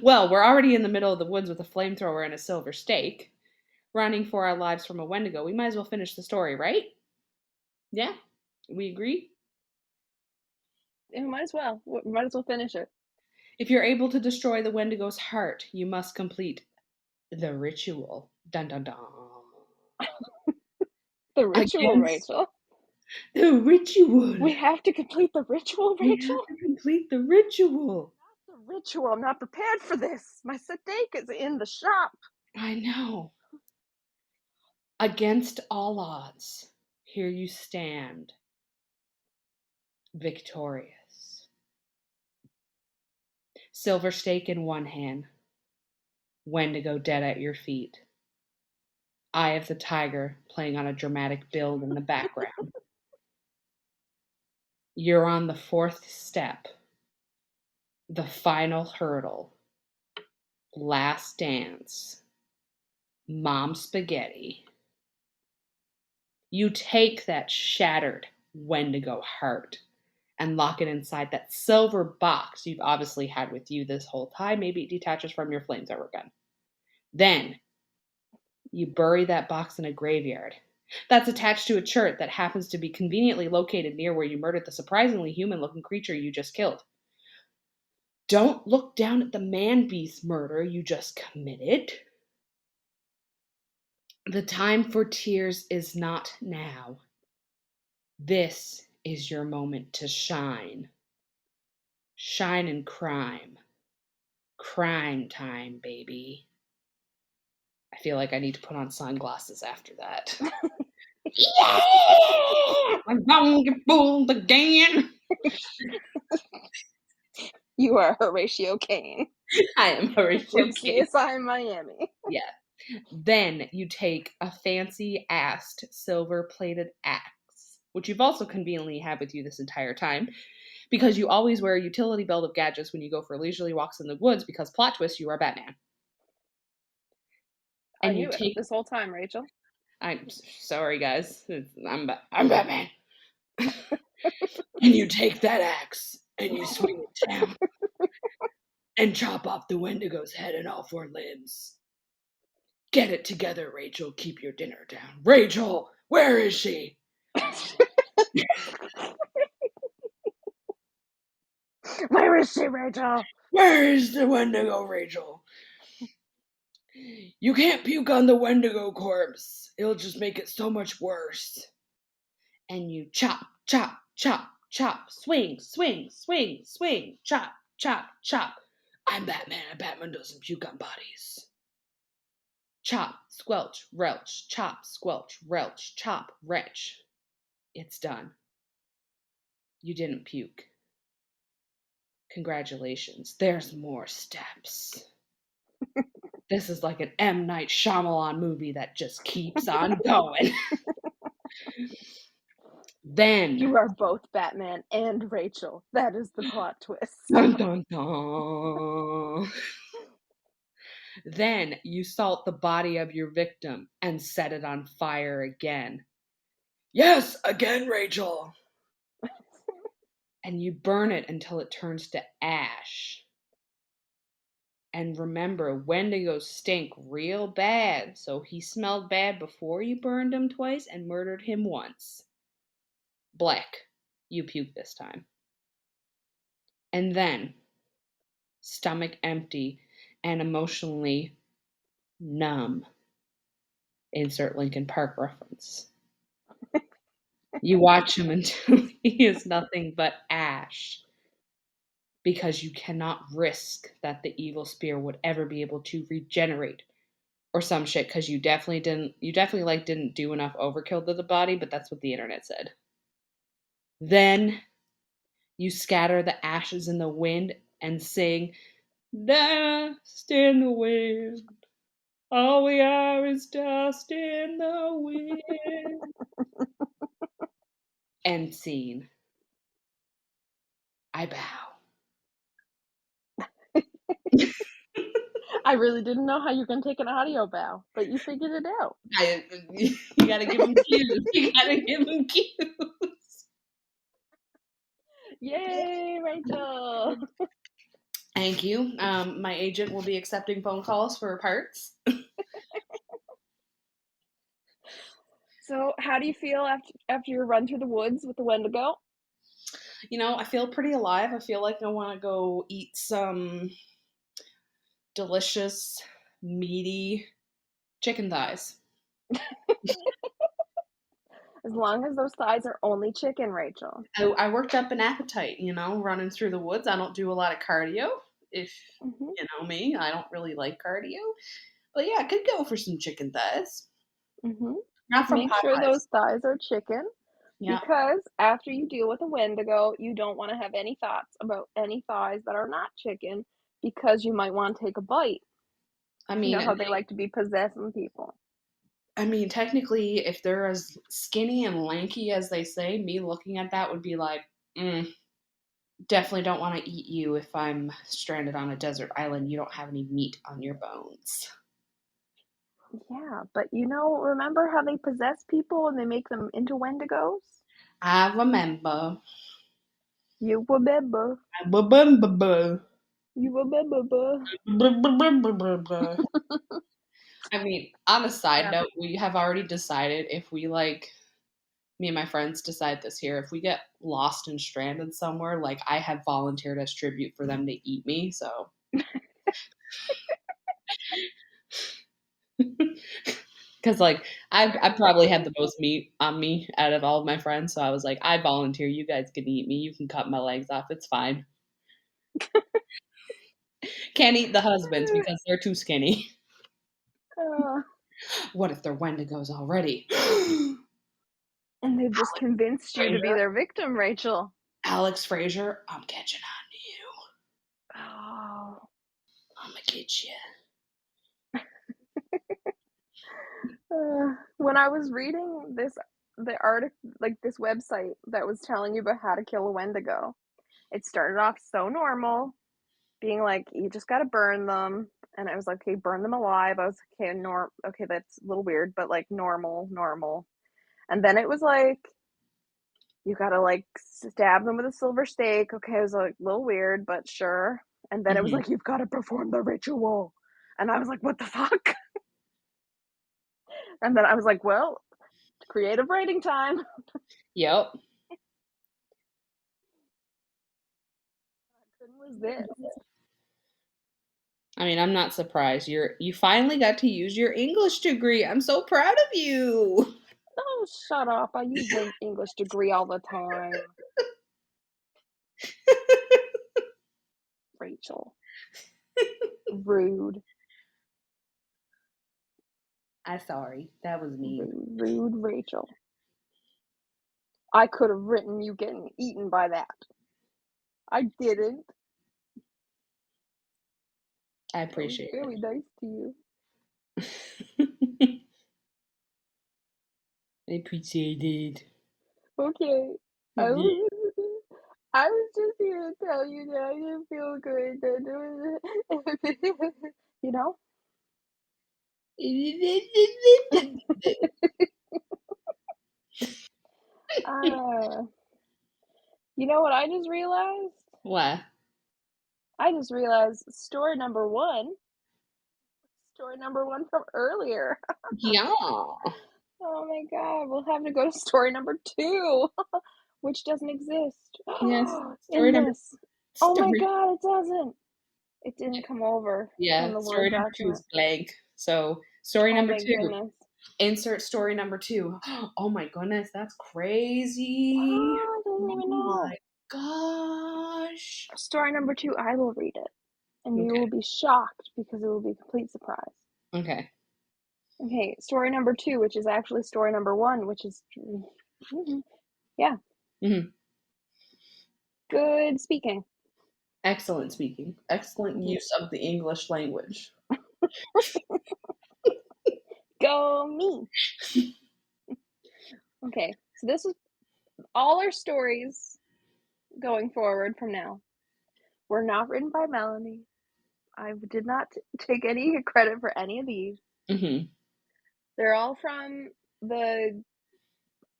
Well, we're already in the middle of the woods with a flamethrower and a silver stake, running for our lives from a Wendigo. We might as well finish the story, right? Yeah? We agree? Yeah, might as well. Might as well finish it. If you're able to destroy the Wendigo's heart, you must complete the ritual. Dun dun dun. The ritual, Against Rachel. the ritual. We have to complete the ritual, We Rachel. have to complete the ritual. Not the ritual. I'm not prepared for this. My steak is in the shop. I know. Against all odds, here you stand, victorious. Silver stake in one hand, Wendigo dead at your feet. Eye of the Tiger playing on a dramatic build in the background. You're on the fourth step, the final hurdle, last dance, mom spaghetti. You take that shattered Wendigo heart and lock it inside that silver box you've obviously had with you this whole time. Maybe it detaches from your flamethrower gun. Then you bury that box in a graveyard that's attached to a church that happens to be conveniently located near where you murdered the surprisingly human-looking creature you just killed. Don't look down at the man-beast murder you just committed. The time for tears is not now. This is your moment to shine. Shine in crime. Crime time, baby. I feel like I need to put on sunglasses after that. Yeah! I'm gonna get fooled again. You are Horatio Kane I am Horatio from Kane. CSI Miami. Yeah. Then you take a fancy-assed silver-plated axe, which you've also conveniently had with you this entire time, because you always wear a utility belt of gadgets when you go for leisurely walks in the woods, because plot twist, you are Batman. I And knew you it take this whole time, Rachel. I'm sorry, guys. I'm Batman. And you take that axe and you swing it down and chop off the Wendigo's head and all four limbs. Get it together, Rachel. Keep your dinner down. Rachel, where is she? Where is she, Rachel? Where is the Wendigo, Rachel? You can't puke on the Wendigo corpse. It'll just make it so much worse. And you chop, chop, chop, chop, swing, swing, swing, swing, chop, chop, chop. I'm Batman, and Batman doesn't puke on bodies. Chop, squelch, relch, chop, squelch, relch, chop, retch. It's done. You didn't puke. Congratulations. There's more steps. This is like an M. Night Shyamalan movie that just keeps on going. Then You are both Batman and Rachel. That is the plot twist. dun, dun, dun. Then you salt the body of your victim and set it on fire again. Yes, again, Rachel. And you burn it until it turns to ash. And remember, Wendigos stink real bad, so he smelled bad before you burned him twice and murdered him once. Black, you puke this time. And then, stomach empty and emotionally numb. Insert Linkin Park reference. You watch him until he is nothing but ash. Because you cannot risk that the evil spear would ever be able to regenerate or some shit, because you definitely like didn't do enough overkill to the body, but that's what the internet said. Then you scatter the ashes in the wind and sing, dust in the wind, all we are is dust in the wind. End scene. I bow. I really didn't know how you can take an audio bow, but you figured it out. You gotta give him cues. You gotta give him cues. Yay, Rachel! Thank you. My agent will be accepting phone calls for parts. So, how do you feel after your run through the woods with the Wendigo? I feel pretty alive. I feel like I want to go eat some delicious, meaty chicken thighs. As long as those thighs are only chicken, Rachel. I worked up an appetite, running through the woods. I don't do a lot of cardio. If Mm-hmm. you know me, I don't really like cardio. But yeah, I could go for some chicken thighs. Mm-hmm. Not from Make sure Popeyes. those thighs are chicken, Yeah. because after you deal with a Wendigo, you don't want to have any thoughts about any thighs that are not chicken, because you might want to take a bite. I You mean, know how they like to be possessing people. technically, if they're as skinny and lanky as they say, me looking at that would be like, definitely don't want to eat you if I'm stranded on a desert island. You don't have any meat on your bones. Yeah, but remember how they possess people and they make them into Wendigos? I remember. You remember. I remember. You remember. On a side Yeah. note, we have already decided if we me and my friends decide this here, if we get lost and stranded somewhere, I have volunteered as tribute for them to eat me, so. Because I probably had the most meat on me out of all of my friends, so I was like, I volunteer. You guys can eat me. You can cut my legs off. It's fine. Can't eat the husbands because they're too skinny. Uh, What if they're Wendigos already? and they've just convinced you to be Fraser, their victim, Rachel. Alex Fraser, I'm catching on to you. Oh. I'm gonna get you. When I was reading the article, like this website that was telling you about how to kill a Wendigo, it started off so normal, being like, you just got to burn them. And I was like, okay, burn them alive. I was okay, okay, that's a little weird, but like normal. And then it was like, you got to like stab them with a silver stake. Okay, it was like a little weird, but sure. And then it was like, you've got to perform the ritual. And I was like, what the fuck? And then I was like, well, creative writing time. Yep. What was this? I'm not surprised. You finally got to use your English degree. I'm so proud of you. Oh, shut up. I use my English degree all the time. Rachel. Rude. I'm sorry. That was mean. Rude Rachel. I could have written you getting eaten by that. I didn't. I That was appreciate very nice to you. it. I appreciate it. Okay. I Yeah. was just here to tell you that I didn't feel good. You know? You know what I just realized? What? I just realized story number one from earlier. Yeah. Oh my god, we'll have to go to story number 2, which doesn't exist Yes. Story in number this. Oh my story. god, it doesn't. It didn't come over in Yeah. the Story Word number 2 document. is blank. So story Oh number my 2. goodness. Insert story number 2. Oh my goodness, that's crazy. Oh, I didn't even Oh know. my gosh. Story number 2, I will read it. And you Okay. will be shocked because it will be a complete surprise. Okay. Okay, story number 2, which is actually story number 1, which is yeah, hmm good speaking. Excellent speaking. Excellent use of the English language. Go me. Okay, so this is all our stories going forward from now. Were not written by Melanie. I did not take any credit for any of these. hmm They're all from the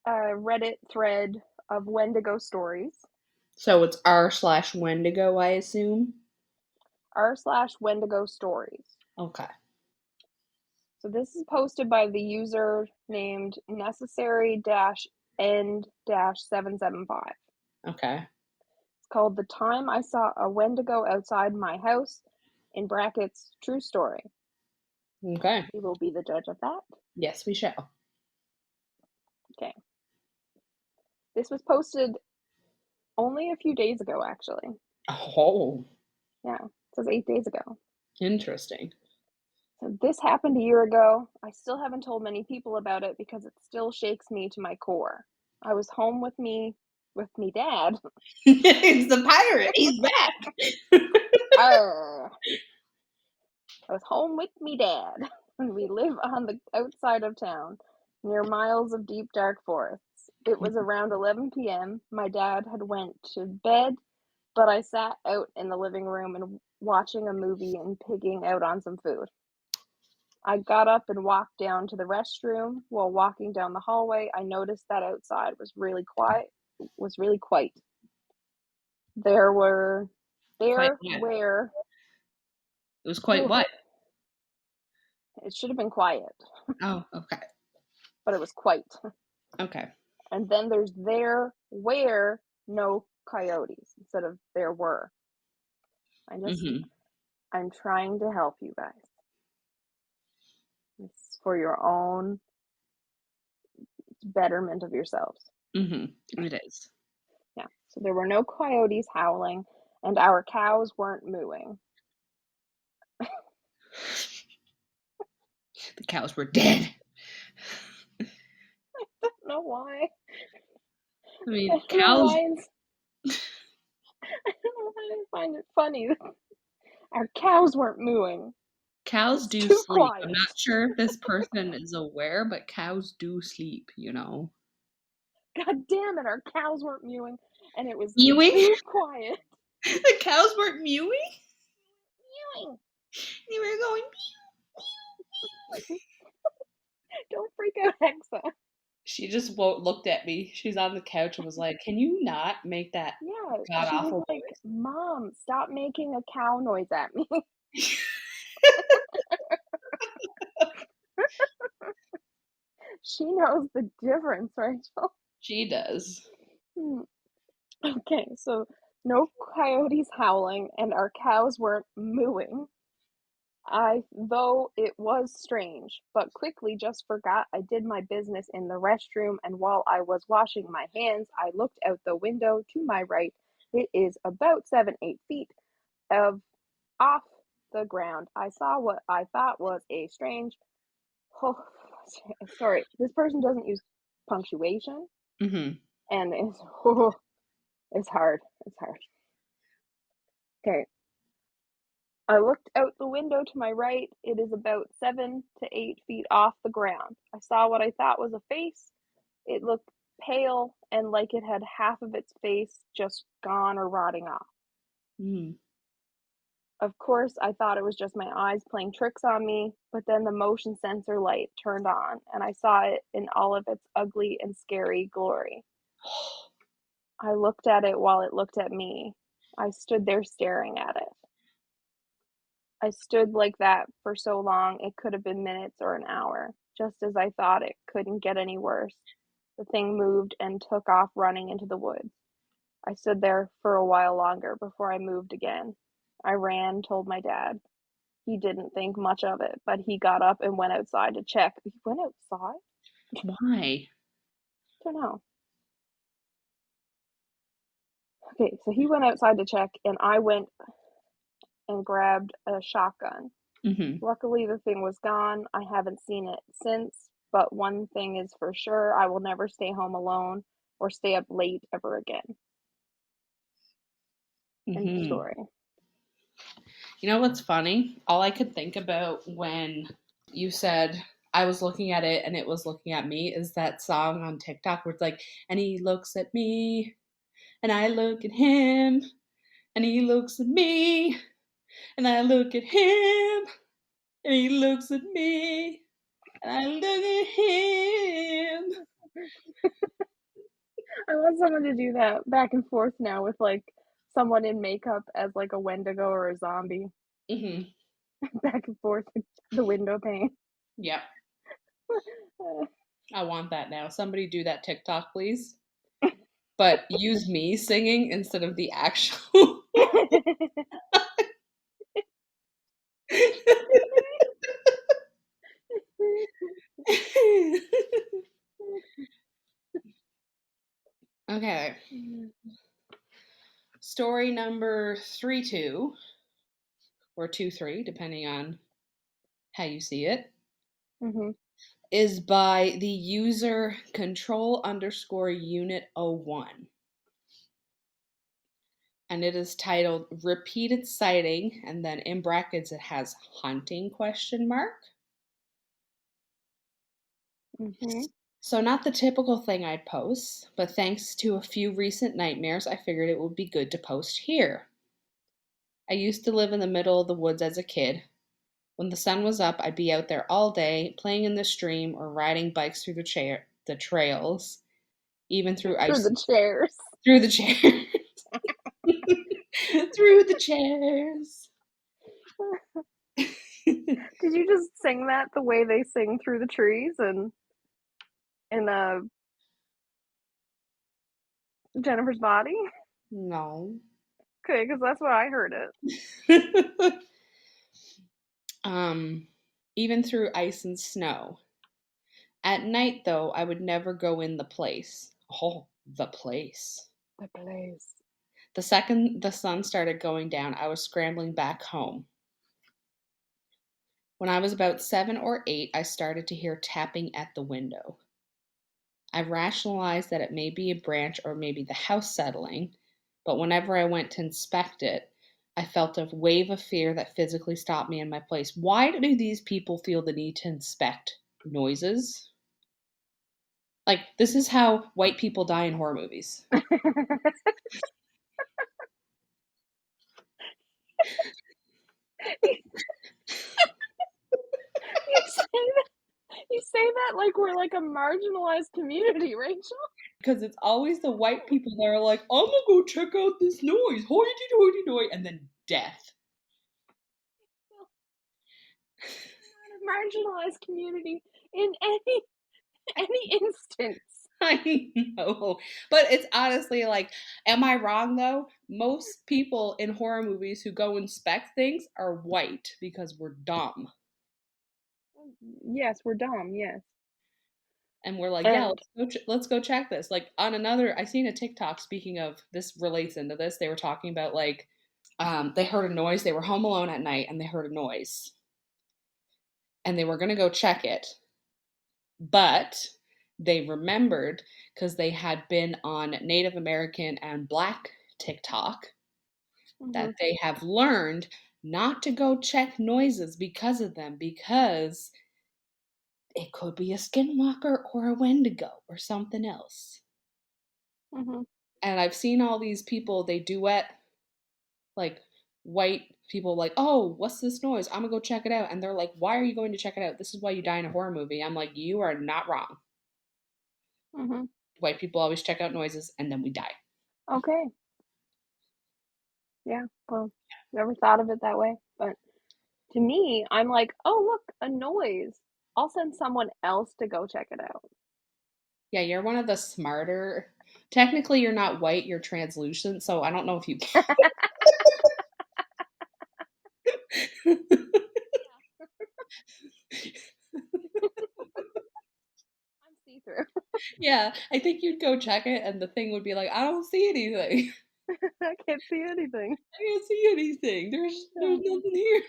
Reddit thread of Wendigo stories. So it's r/Wendigo, I assume. r/Wendigo stories. Okay. So this is posted by the user named necessary-end-775. Okay. It's called The Time I Saw a Wendigo Outside My House, in brackets, true story. Okay. We will be the judge of that. Yes, we shall. Okay. This was posted only a few days ago, actually. Oh, Yeah, it says 8 days ago. interesting. So this happened a year ago. I still haven't told many people about it because it still shakes me to my core. I was home with me dad. It's the pirate. He's back. Arr. I was home with me dad, and we live on the outside of town, near miles of deep dark forests. It was around 11 p.m. My dad had went to bed, but I sat out in the living room and watching a movie and pigging out on some food. I got up and walked down to the restroom. While walking down the hallway, I noticed that outside was really quiet. There were Quite there what? where It was quite whew, what? it should have been quiet, Oh, okay. but it was quite. Okay. And then there's there were no coyotes instead of there were. hmm I'm trying to help you guys. It's for your own betterment of yourselves. It is. Yeah. So there were no coyotes howling, and our cows weren't mooing. The cows were dead. I don't know why. I I mean, don't know cows. why. I don't know why I find it funny. Our cows weren't mooing. Cows It's do too sleep. I'm quiet. not sure if this person is aware, but cows do sleep, you know. God damn it, our cows weren't mewing, and it was Mewing? too quiet. The cows weren't mewing? Mewing. They were going Don't freak out, Hexa. She just looked at me. She's on the couch and was like, "Can you not make that Yeah, god she was awful like, Mom, stop making a cow noise at me. noise?" She knows the difference, Rachel. She does. Okay, so no coyotes howling, and our cows weren't mooing. Though it was strange, but quickly just forgot I did my business in the restroom, and while I was washing my hands, I looked out the window to my right. It is about 7-8 feet of off the ground. I saw what I thought was a strange. Oh, sorry, this person doesn't use punctuation, hmm and it's hard. It's hard. Okay, I looked out the window to my right. It is about 7 to 8 feet off the ground. I saw what I thought was a face. It looked pale and like it had half of its face just gone or rotting off. Mm. Of course, I thought it was just my eyes playing tricks on me, but then the motion sensor light turned on and I saw it in all of its ugly and scary glory. I looked at it while it looked at me. I stood there staring at it. I stood like that for so long, it could have been minutes or an hour. Just as I thought it couldn't get any worse, the thing moved and took off running into the woods. I stood there for a while longer before I moved again. I ran, told my dad. He didn't think much of it, but he got up and went outside to check. He went outside? Why? I don't know. Okay, so he went outside to check, and I went and grabbed a shotgun. Mm-hmm. Luckily, the thing was gone. I haven't seen it since, but one thing is for sure, I will never stay home alone or stay up late ever again. End of Mm-hmm. story. You know what's funny? All I could think about when you said I was looking at it and it was looking at me is that song on TikTok where it's like, and he looks at me and I look at him and he looks at me and I look at him and he looks at me and I look at him. I want someone to do that back and forth now with like someone in makeup as like a Wendigo or a zombie. Mm-hmm. Back and forth the window pane. Yep. I want that now. Somebody do that TikTok, please. But use me singing instead of the actual. Okay. Story number 3-2 or 2-3, depending on how you see it, Mm-hmm. is by the user control_unit01. And it is titled Repeated Sighting, and then in brackets it has hunting ? Mm-hmm. So not the typical thing I'd post, but thanks to a few recent nightmares, I figured it would be good to post here. I used to live in the middle of the woods as a kid. When the sun was up, I'd be out there all day, playing in the stream or riding bikes through the trails, even through Through ice the chairs. through the chairs. Through the chairs. Did you just sing that the way they sing through the trees and in Jennifer's Body? No. Okay, because that's what I heard it. Even through ice and snow. At night, though, I would never go in the place. Oh, the place. The place. The second the sun started going down, I was scrambling back home. When I was about 7 or 8, I started to hear tapping at the window. I rationalized that it may be a branch or maybe the house settling, but whenever I went to inspect it, I felt a wave of fear that physically stopped me in my place. Why do these people feel the need to inspect noises? Like, this is how white people die in horror movies. You say that like we're like a marginalized community, Rachel. Because it's always the white people that are like, I'm gonna go check out this noise, hoity-toity-toity, and then death. Not a marginalized community in any instance. I know. But it's honestly like, am I wrong though? Most people in horror movies who go inspect things are white because we're dumb. Yes, we're dumb. Yes, And we're like, yeah, and let's go check this. Like on another, I seen a TikTok, speaking of, this relates into this. They were talking about like, they heard a noise. They were home alone at night and they heard a noise. And they were going to go check it. But they remembered, because they had been on Native American and Black TikTok, that they have learned not to go check noises because of them, because it could be a skinwalker or a Wendigo or something else. mm-hmm. And I've seen all these people, they duet, like white people, like, oh, what's this noise? I'm gonna go check it out. And they're like, why are you going to check it out? This is why you die in a horror movie. I'm like, you are not wrong. Mm-hmm. White people always check out noises and then we die. Okay. Yeah. Well, never thought of it that way, but To me, I'm like, "Oh, look, a noise. I'll send someone else to go check it out." Yeah, you're one of the smarter. Technically, you're not white, you're translucent, so I don't know if you can. Yeah, I'm see-through. Yeah, I think you'd go check it and the thing would be like, "I don't see anything. I can't see anything. I can't see anything. There's Yeah. nothing here."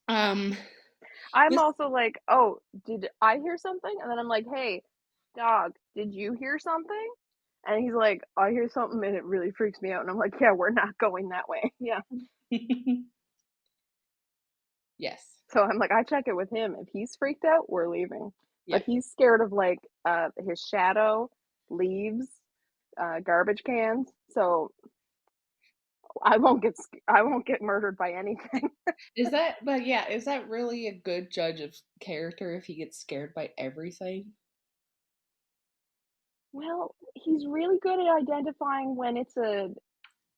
Um, I'm this also like, "Oh, did I hear something?" And then I'm like, "Hey, dog, did you hear something?" And he's like, "I hear something and it really freaks me out." And I'm like, "Yeah, we're not going that way." Yeah. Yes. So I'm like, I check it with him. If he's freaked out, we're leaving. But Yep. he's scared of like his shadow, leaves, garbage cans. So I won't get murdered by anything. Is that really a good judge of character if he gets scared by everything? Well, he's really good at identifying when it's a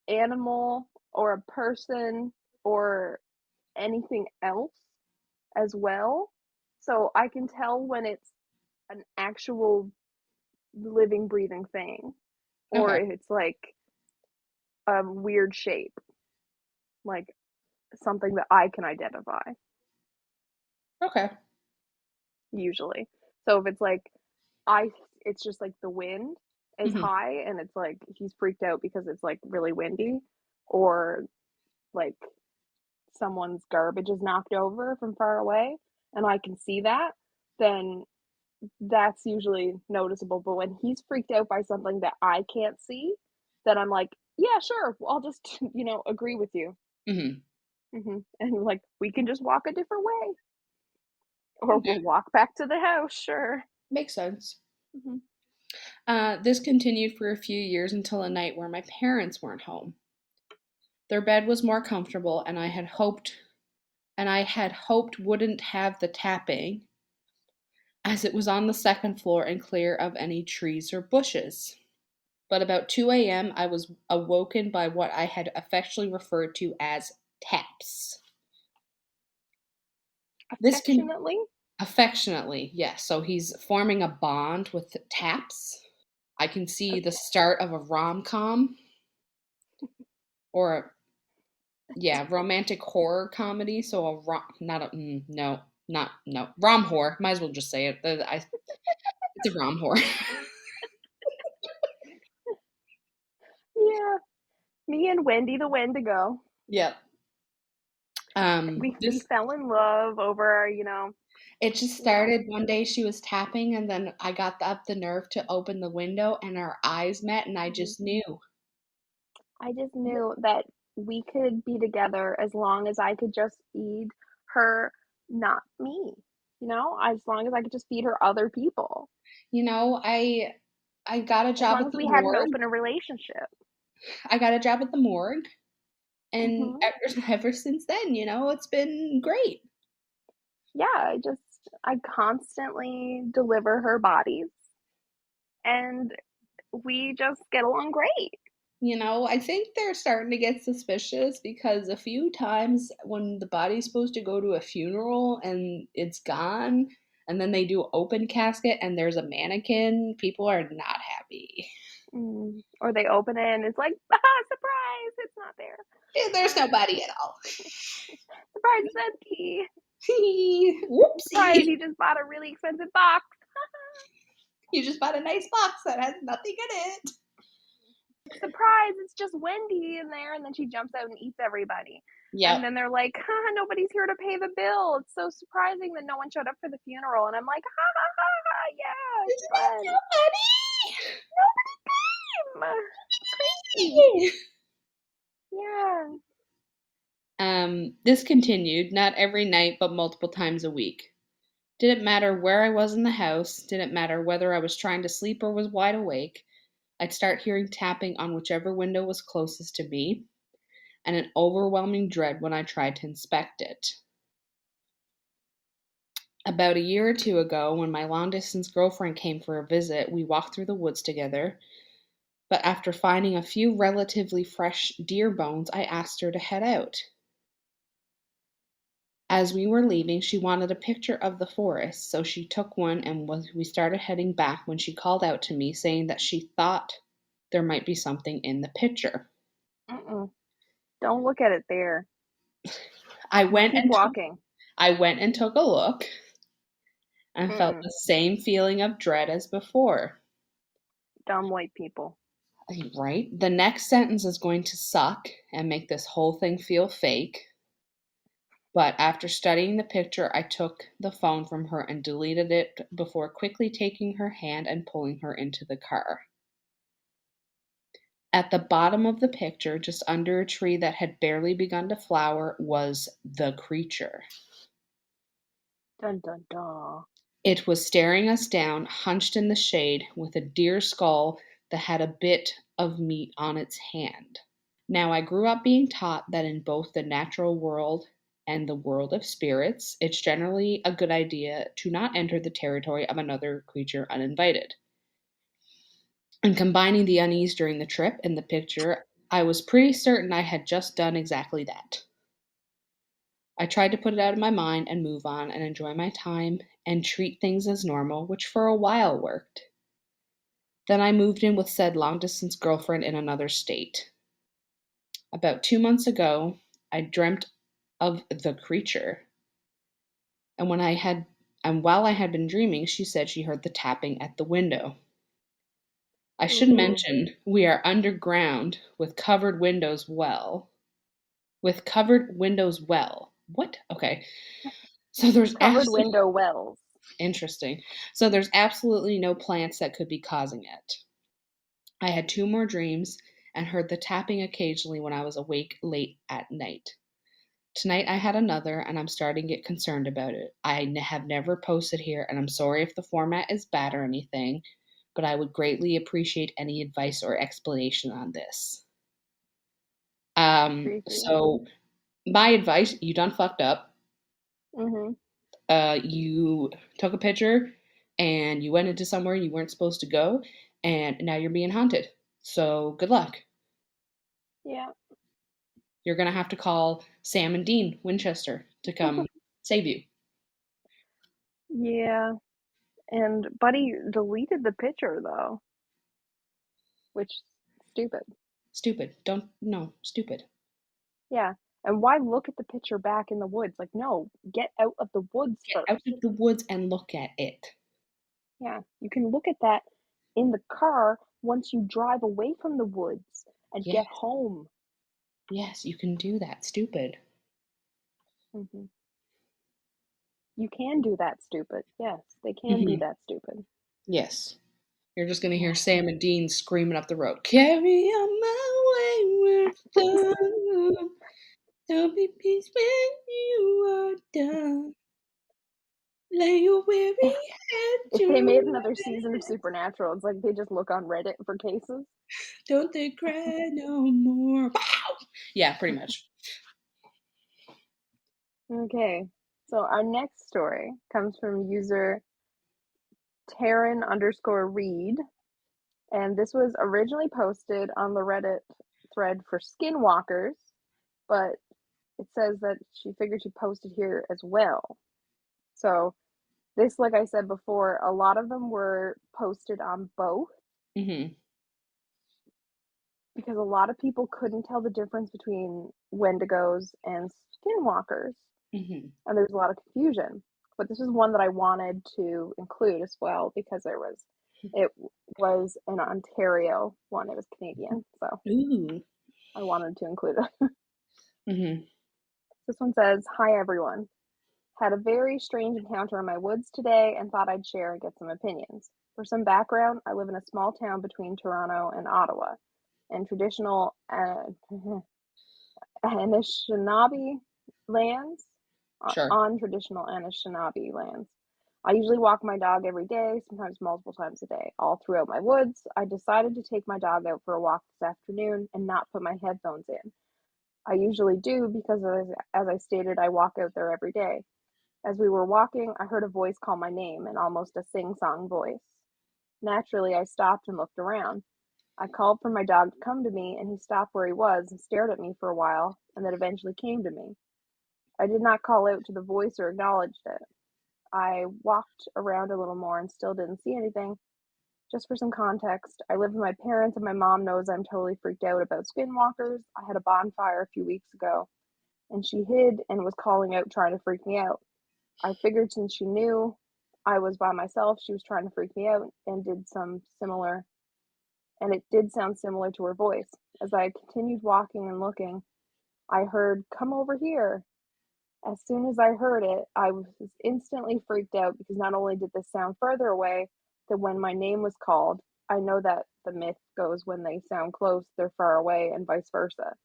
animal or a person or anything else as well. So I can tell when it's an actual living, breathing thing or Okay. if it's like a weird shape, like something that I can identify Okay. usually. So if it's like I it's just like the wind is Mhm. high and it's like he's freaked out because it's like really windy or like someone's garbage is knocked over from far away and I can see that, then that's usually noticeable. But when he's freaked out by something that I can't see, then I'm like, yeah, sure, I'll just, agree with you. Mhm. And like, we can just walk a different way or Okay. we'll walk back to the house, sure. Makes sense. Hmm. This continued for a few years until a night where my parents weren't home. Their bed was more comfortable, and I had hoped wouldn't have the tapping, as it was on the second floor and clear of any trees or bushes. But about 2 a.m., I was awoken by what I had affectionately referred to as taps. This can Affectionately. affectionately, yes. So he's forming a bond with the taps. I can see the Okay. start of a rom com or romantic horror comedy. So a rom, not a no, not no rom horror. Might as well just say it. It's a rom horror. Yeah. Me and Wendy the Wendigo. Yep. We This fell in love over, It just you know, started one day. She was tapping, and then I got up the nerve to open the window, and our eyes met, and I mhm. just knew. I just knew that we could be together as long as I could just feed her, not me. As long as I could just feed her other people. You know, I got a As job long at as the we had an morgue. open relationship. I got a job at the morgue, and Mhm. ever since then, it's been great. Yeah, I constantly deliver her bodies and we just get along great. I think they're starting to get suspicious because a few times when the body's supposed to go to a funeral and it's gone, and then they do open casket and there's a mannequin, people are not happy. Or they open it and it's like, "Ah, surprise, it's not there. There's no body at all. Surprise, it's empty. Surprise, Whoopsie. you just bought a really expensive box. You just bought a nice box that has nothing in it. Surprise, it's just Wendy in there." And then she jumps out and eats everybody. And Yep. then they're like, "Haha, nobody's here to pay the bill. It's so surprising that no one showed up for the funeral." And I'm like, "Ha ha ha ha, yeah, it's Isn't fun. it It's crazy." so funny? Yeah. This continued, not every night, but multiple times a week. Didn't matter where I was in the house, didn't matter whether I was trying to sleep or was wide awake. I'd start hearing tapping on whichever window was closest to me, and an overwhelming dread when I tried to inspect it. About a year or two ago, when my long distance girlfriend came for a visit, we walked through the woods together. But after finding a few relatively fresh deer bones, I asked her to head out. As we were leaving, she wanted a picture of the forest, so she took one and we started heading back when she called out to me saying that she thought there might be something in the picture. Mm-mm. Don't look at it there. I You went keep and took walking. I went and took a look and felt Mm-mm. the same feeling of dread as before. Dumb white people. Right? The next sentence is going to suck and make this whole thing feel fake. But after studying the picture, I took the phone from her and deleted it before quickly taking her hand and pulling her into the car. At the bottom of the picture, just under a tree that had barely begun to flower, was the creature. Dun dun dun. It was staring us down, hunched in the shade, with a deer skull that had a bit of meat on its hand. Now, I grew up being taught that in both the natural world and the world of spirits, it's generally a good idea to not enter the territory of another creature uninvited. And combining the unease during the trip and the picture, I was pretty certain I had just done exactly that. I tried to put it out of my mind and move on and enjoy my time and treat things as normal, which for a while worked. Then I moved in with said long distance girlfriend in another state. About 2 months ago, I dreamt of the creature, and while I had been dreaming, she said she heard the tapping at the window. I should Ooh. mention we are underground with covered windows well. What? Okay. So there's Covered absolutely window wells. interesting. So there's absolutely no plants that could be causing it. I had two more dreams and heard the tapping occasionally when I was awake late at night. Tonight I had another, and I'm starting to get concerned about it. Have never posted here, and I'm sorry if the format is bad or anything, but I would greatly appreciate any advice or explanation on this. Creepy. So my advice: you done fucked up. Mm-hmm. You took a picture, and you went into somewhere you weren't supposed to go, and now you're being haunted. So good luck. Yeah. You're gonna have to call Sam and Dean Winchester to come save you. Yeah. And Buddy deleted the picture though, which stupid. Stupid. Don't no, stupid. Yeah. And why look at the picture back in the woods? Like, no, get out of the woods Get first. out of the woods and look at it. Yeah. You can look at that in the car once you drive away from the woods and Yes, get home. yes, you can do that. Stupid. Hmm. You can do that, stupid. Yes, they can be Hmm. that stupid. Yes. You're just gonna hear Yeah. Sam and Dean screaming up the road. Carry on my wayward son. There'll be peace when you are done. Lay your weary head If they to made another season of rest. Supernatural, it's like they just look on Reddit for cases. Don't they cry no more? Pow! Yeah, pretty much. Okay, so our next story comes from user Taryn_Reed, and this was originally posted on the Reddit thread for Skinwalkers, but it says that she figured she'd post it here as well. So this, like I said before, a lot of them were posted on both Hmm. because a lot of people couldn't tell the difference between Wendigos and Skinwalkers, Hmm. and there's a lot of confusion. But this is one that I wanted to include as well because it was an Ontario one. It was Canadian, so Ooh. I wanted to include it. Hmm. This one says, "Hi everyone. Had a very strange encounter in my woods today and thought I'd share and get some opinions. For some background, I live in a small town between Toronto and Ottawa, and traditional Anishinaabe lands, Sure. on traditional Anishinaabe lands. I usually walk my dog every day, sometimes multiple times a day. All throughout my woods, I decided to take my dog out for a walk this afternoon and not put my headphones in. I usually do because, as I stated, I walk out there every day. As we were walking, I heard a voice call my name in almost a sing-song voice. Naturally, I stopped and looked around. I called for my dog to come to me, and he stopped where he was and stared at me for a while, and then eventually came to me. I did not call out to the voice or acknowledge it. I walked around a little more and still didn't see anything. Just for some context, I live with my parents and my mom knows I'm totally freaked out about skinwalkers. I had a bonfire a few weeks ago and she hid and was calling out trying to freak me out. I figured since she knew I was by myself, she was trying to freak me out and it did sound similar to her voice. As I continued walking and looking, I heard, "Come over here." As soon as I heard it, I was instantly freaked out because not only did this sound further away than when my name was called, I know that the myth goes when they sound close, they're far away, and vice versa,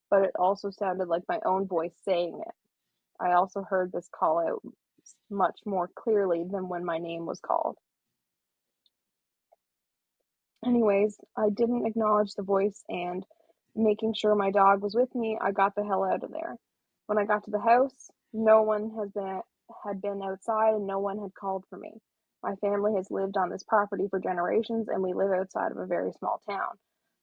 but it also sounded like my own voice saying it. I also heard this call out much more clearly than when my name was called. Anyways, I didn't acknowledge the voice, and making sure my dog was with me, I got the hell out of there. When I got to the house, no one had been outside and no one had called for me. My family has lived on this property for generations and we live outside of a very small town.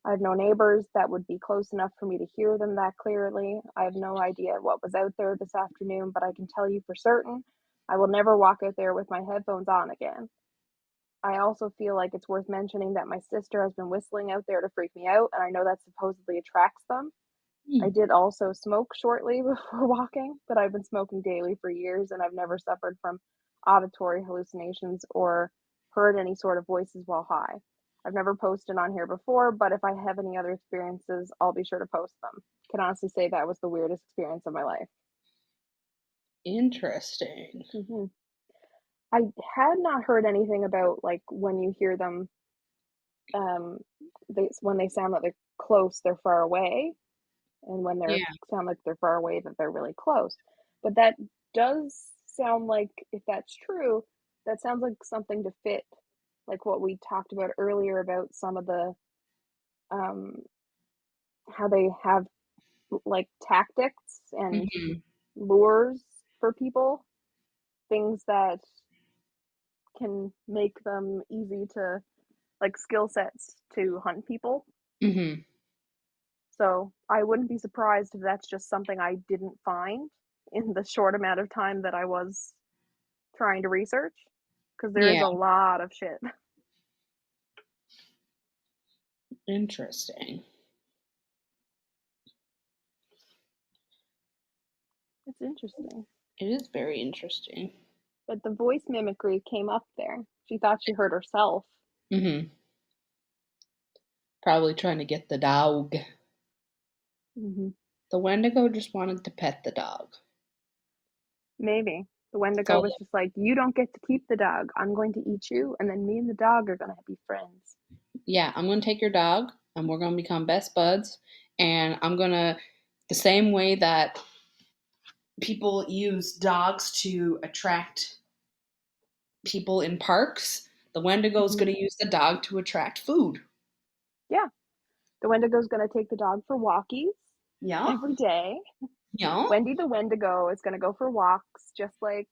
I have no neighbors that would be close enough for me to hear them that clearly. I have no idea what was out there this afternoon, but I can tell you for certain I will never walk out there with my headphones on again. I also feel like it's worth mentioning that my sister has been whistling out there to freak me out, and I know that supposedly attracts them. I did also smoke shortly before walking, but I've been smoking daily for years and I've never suffered from auditory hallucinations or heard any sort of voices while high. I've never posted on here before, but if I have any other experiences, I'll be sure to post them. Can honestly say that was the weirdest experience of my life. Interesting. Mm-hmm. I had not heard anything about like when you hear them, when they sound like they're close, they're far away, and when they Yeah. sound like they're far away, that they're really close. But that does sound like, if that's true, that sounds like something to fit, like what we talked about earlier about some of the um, how they have like tactics and Mhm. lures for people, things that can make them easy to, like skill sets to hunt people. Mhm. So I wouldn't be surprised if that's just something I didn't find in the short amount of time that I was trying to research, because there is Yeah. a lot of shit. Interesting. It's interesting. It is very interesting. But the voice mimicry came up there. She thought she heard herself. Mhm. Probably trying to get the dog. Mm-hmm. The Wendigo just wanted to pet the dog. Maybe. The Wendigo So was just like, you don't get to keep the dog. I'm going to eat you, and then me and the dog are going to be friends. yeah, I'm gonna take your dog and we're gonna become best buds. And I'm gonna, the same way that people use dogs to attract people in parks, the Wendigo's Mm-hmm. gonna use the dog to attract food. Yeah. The Wendigo's going to take the dog for walkies Yeah. every day. Yeah. Wendy the Wendigo is going to go for walks, just like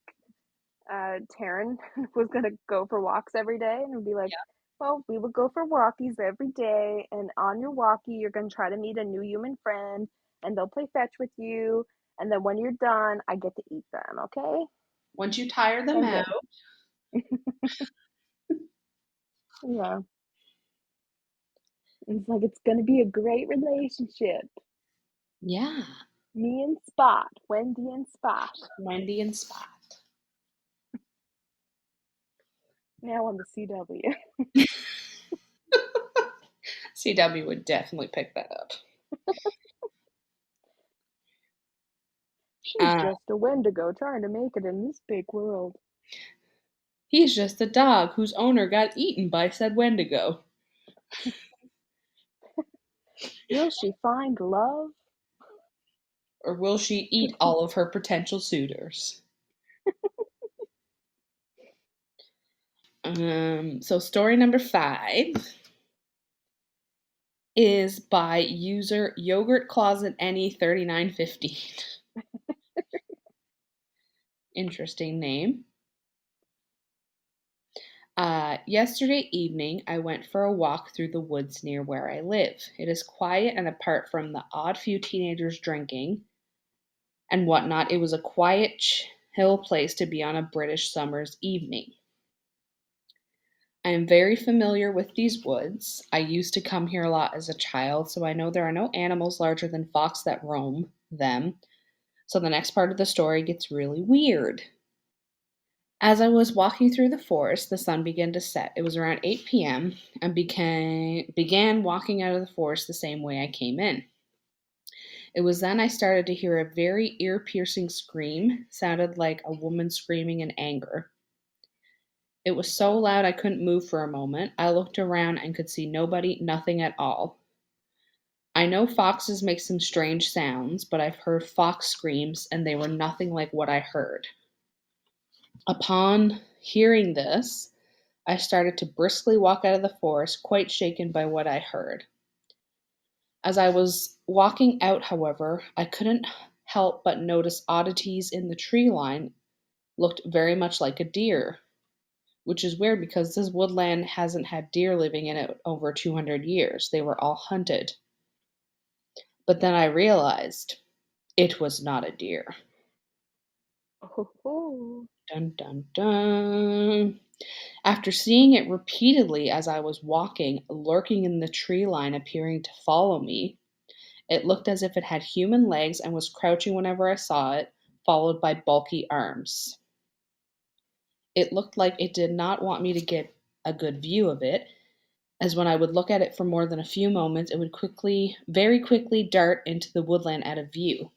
Taryn was going to go for walks every day and would be like, well, we will go for walkies every day. And on your walkie, you're going to try to meet a new human friend and they'll play fetch with you. And then when you're done, I get to eat them. Okay. Once you tire them Sounds out. good. Yeah. It's like, it's going to be a great relationship. Yeah. Me and Spot, Wendy and Spot. Wendy and Spot. Now on the CW. CW would definitely pick that up. She's just a Wendigo trying to make it in this big world. He's just a dog whose owner got eaten by said Wendigo. Will she find love? Or will she eat all of her potential suitors? So story number 5 is by user Yogurt Closet Any 3915. Interesting name. Yesterday evening, I went for a walk through the woods near where I live. It is quiet, and apart from the odd few teenagers drinking, and whatnot. It was a quiet, chill place to be on a British summer's evening. I am very familiar with these woods. I used to come here a lot as a child, so I know there are no animals larger than fox that roam them. So the next part of the story gets really weird. As I was walking through the forest, the sun began to set. It was around 8 p.m. and began walking out of the forest the same way I came in. It was then I started to hear a very ear-piercing scream, sounded like a woman screaming in anger. It was so loud I couldn't move for a moment. I looked around and could see nobody, nothing at all. I know foxes make some strange sounds, but I've heard fox screams and they were nothing like what I heard. Upon hearing this, I started to briskly walk out of the forest, quite shaken by what I heard. As I was walking out, however, I couldn't help but notice oddities in the tree line looked very much like a deer, which is weird because this woodland hasn't had deer living in it over 200 years. They were all hunted. But then I realized it was not a deer. Oh. Dun dun dun. After seeing it repeatedly as I was walking, lurking in the tree line, appearing to follow me, it looked as if it had human legs and was crouching whenever I saw it, followed by bulky arms. It looked like it did not want me to get a good view of it, as when I would look at it for more than a few moments, it would very quickly dart into the woodland out of view.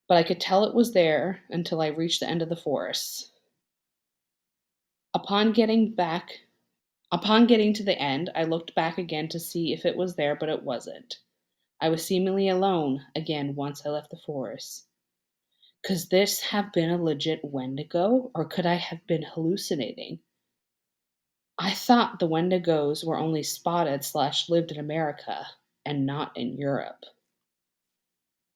But I could tell it was there until I reached the end of the forest. Upon getting back, upon getting to the end, I looked back again to see if it was there, but it wasn't. I was seemingly alone again once I left the forest. Could this have been a legit Wendigo, or could I have been hallucinating? I thought the Wendigos were only spotted / lived in America and not in Europe.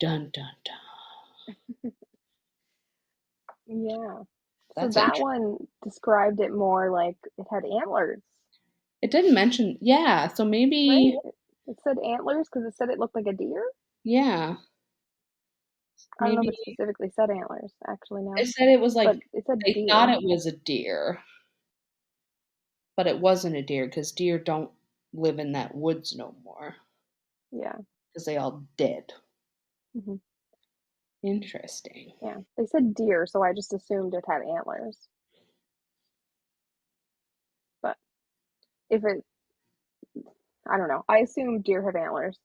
Dun dun dun. Yeah. So That's that interesting. one described it more like it had antlers, It didn't mention, yeah, so right? maybe, It said antlers because it said it looked like a deer. yeah, I don't know if maybe it specifically said antlers, actually, it now, said it was but like it said they thought deer. it was a deer, but it wasn't a deer because deer don't live in that woods no more Yeah. because they all dead. Hmm. Interesting. Yeah. They said deer, so I just assumed it had antlers. But if it, I don't know. I assume deer have antlers.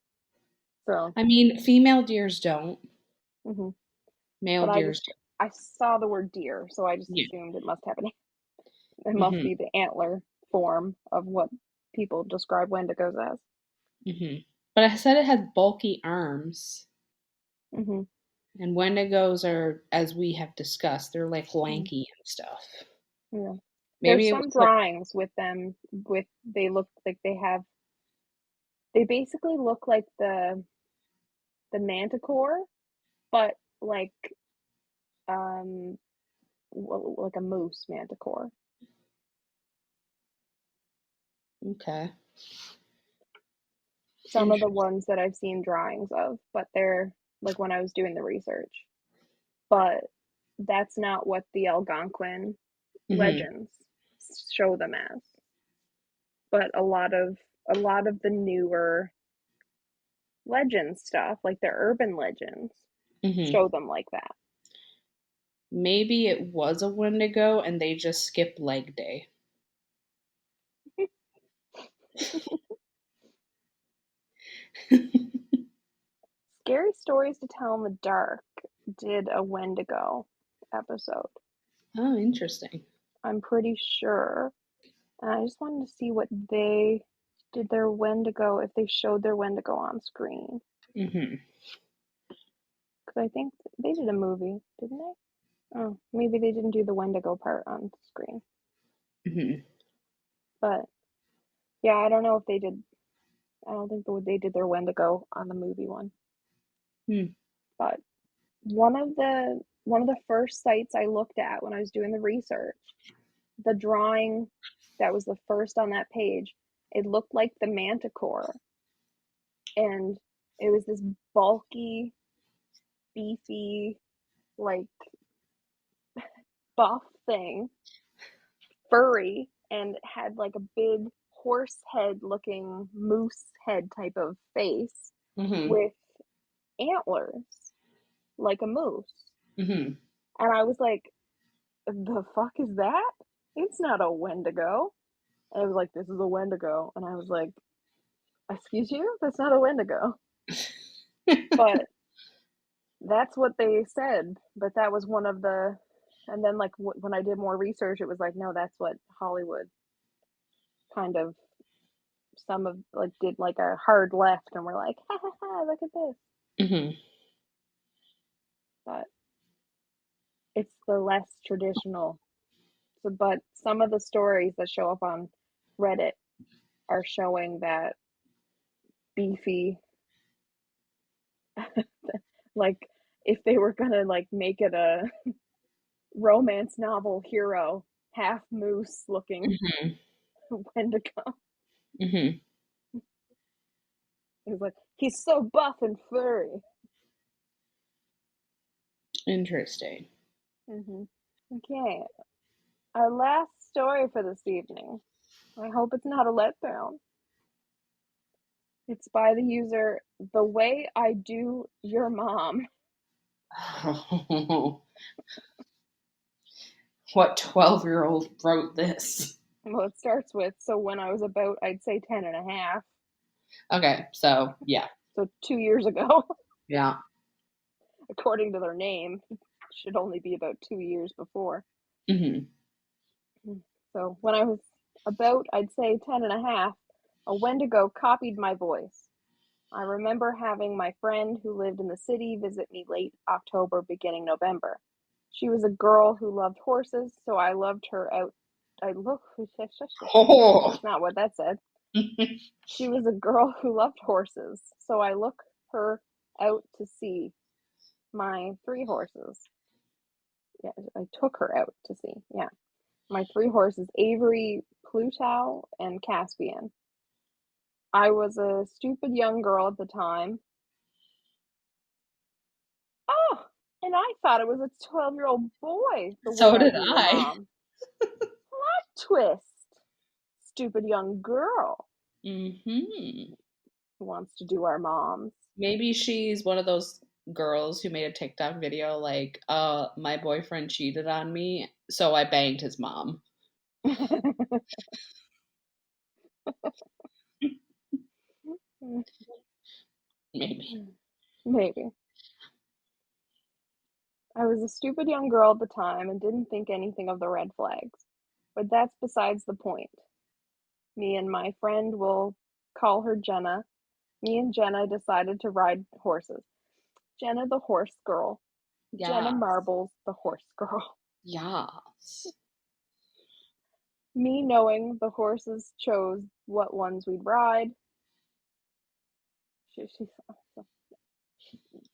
So, I mean, female deers don't. hmm Male but deers do. I saw the word deer, so I just Yeah. assumed it must have it must Mm-hmm. be the antler form of what people describe Wendigos as. Mm-hmm. But I said it had bulky arms, Hmm. and Wendigos are, as we have discussed, they're like lanky and stuff. Yeah. There's Maybe it some was like, drawings with them they look like they basically look like the manticore, but like um like a moose manticore. okay, Some of the interesting. ones that I've seen drawings of, but they're like when I was doing the research. But that's not what the Algonquin Mm-hmm. legends show them as. But a lot of the newer legend stuff, like the urban legends, Mm-hmm. show them like that. Maybe it was a Wendigo and they just skipped leg day. Scary Stories to Tell in the Dark did a Wendigo episode. Oh, interesting. I'm pretty sure. And I just wanted to see what they did their Wendigo, if they showed their Wendigo on screen. Mm-hmm. Because I think they did a movie, didn't they? Oh, maybe they didn't do the Wendigo part on screen. Mm-hmm. But yeah, I don't know if they did. I don't think they did their Wendigo on the movie one. Hmm. But one of the first sites I looked at when I was doing the research, the drawing that was the first on that page, it looked like the manticore, and it was this bulky beefy, like, buff thing, furry, and had like a big horse head looking moose head type of face Mm-hmm. with antlers like a moose. Mm-hmm. And I was like, the fuck is that? It's not a Wendigo. And it was like, this is a Wendigo. And I was like, excuse you? That's not a Wendigo. But that's what they said. But that was one of the, and then like when I did more research, it was like, no, that's what Hollywood kind of, some of like did like a hard left and we're like, ha ha ha, look at this. Mm-hmm. But it's the less traditional. So, but some of the stories that show up on Reddit are showing that beefy, like if they were gonna like make it a romance novel hero, half moose looking Wendigo. Mm-hmm. He's like, he's so buff and furry. Interesting. Mm-hmm. Okay, our last story for this evening. I hope it's not a letdown. It's by the user The Way I Do Your Mom. What 12-year-old wrote this? Well, it starts with, so when I was about, I'd say 10 and a half. Okay, so yeah. So 2 years ago, Yeah. according to their name, should only be about 2 years before. Mm-hmm. So when I was about, I'd say 10 and a half, a Wendigo copied my voice. I remember having my friend who lived in the city visit me late October, beginning November. She was a girl who loved horses, so I loved her out. Oh. That's not what that said. She was a girl who loved horses, so I look her out to see my 3 horses. Yeah, I took her out to see. Yeah. My 3 horses, Avery, Pluto, and Caspian. I was a stupid young girl at the time. Oh, and I thought it was a 12-year-old boy, the So way I did do your I. mom. Plot twist. Stupid young girl Mm-hmm. who wants to do our moms. Maybe she's one of those girls who made a TikTok video like, my boyfriend cheated on me, so I banged his mom. Maybe. Maybe. I was a stupid young girl at the time and didn't think anything of the red flags. But that's besides the point. Me and my friend, will call her Jenna. Me and Jenna decided to ride horses. Jenna the horse girl. Jenna Yeah. Marbles the horse girl. Yes. Me knowing the horses chose what ones we'd ride.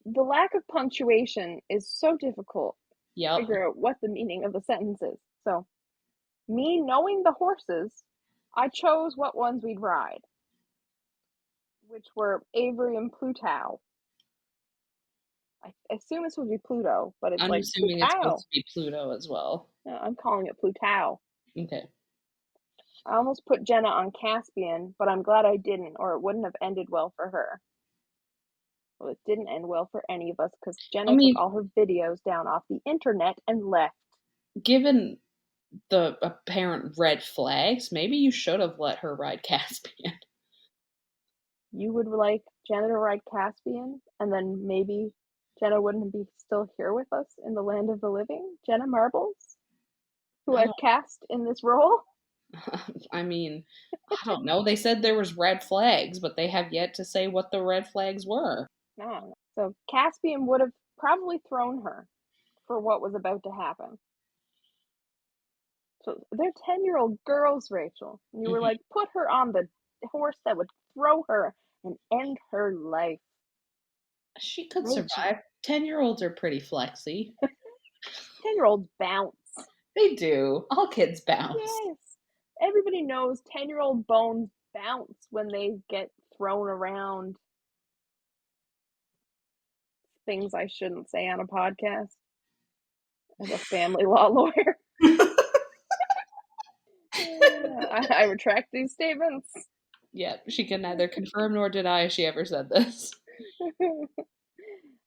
The lack of punctuation is so difficult to Yep. figure out what the meaning of the sentence is. So, me knowing the horses, I chose what ones we'd ride, which were Avery and Pluto. I assume it's supposed to be Pluto, but it's I'm like assuming it's supposed Pluto. to be Pluto as well. No, I'm calling it Pluto. Okay. I almost put Jenna on Caspian, but I'm glad I didn't, or it wouldn't have ended well for her. Well, it didn't end well for any of us because I Jenna took mean, all her videos down off the internet and left. given the apparent red flags, maybe you should have let her ride Caspian. You would like Jenna to ride Caspian, and then maybe Jenna wouldn't be still here with us in the land of the living? Jenna Marbles, who I've cast in this role? I mean, I don't know. They said there was red flags, but they have yet to say what the red flags were. No. So Caspian would have probably thrown her for what was about to happen. So they're 10-year-old girls, Rachel. And you were like, put her on the horse that would throw her and end her life. She could Rachel. survive. 10-year-olds are pretty flexy. 10-year-olds bounce. They do. All kids bounce. Yes. Everybody knows 10-year-old bones bounce when they get thrown around. things I shouldn't say on a podcast as a family law lawyer. I retract these statements. Yep, she can neither confirm nor deny she ever said this.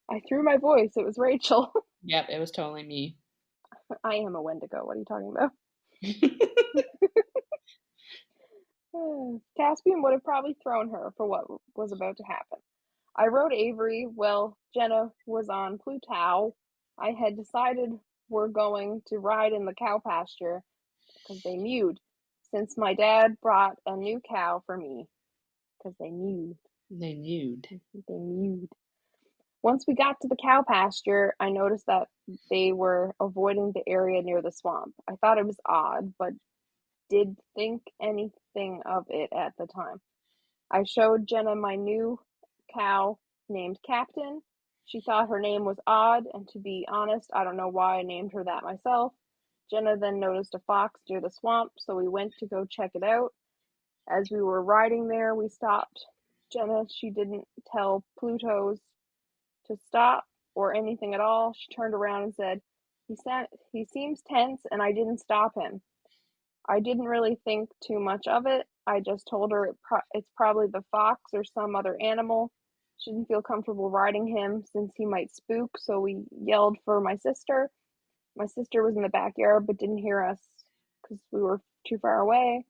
I threw my voice. It was Rachel. Yep, it was totally me. I am a Wendigo. What are you talking about? Caspian would have probably thrown her for what was about to happen. I rode Avery. Well, Jenna was on Pluto. I had decided we're going to ride in the cow pasture because they mewed, since my dad brought a new cow for me because they mewed. They mewed. They mewed. Once we got to the cow pasture, I noticed that they were avoiding the area near the swamp. I thought it was odd, but did think anything of it at the time. I showed Jenna my new cow named Captain. She thought her name was odd, and to be honest, I don't know why I named her that myself. Jenna then noticed a fox near the swamp, so we went to go check it out. As we were riding there, we stopped. Jenna, she didn't tell Pluto's to stop or anything at all. She turned around and said, he seems tense, and I didn't stop him. I didn't really think too much of it. I just told her it's probably the fox or some other animal. She didn't feel comfortable riding him since he might spook, so we yelled for my sister. My sister was in the backyard but didn't hear us because we were too far away.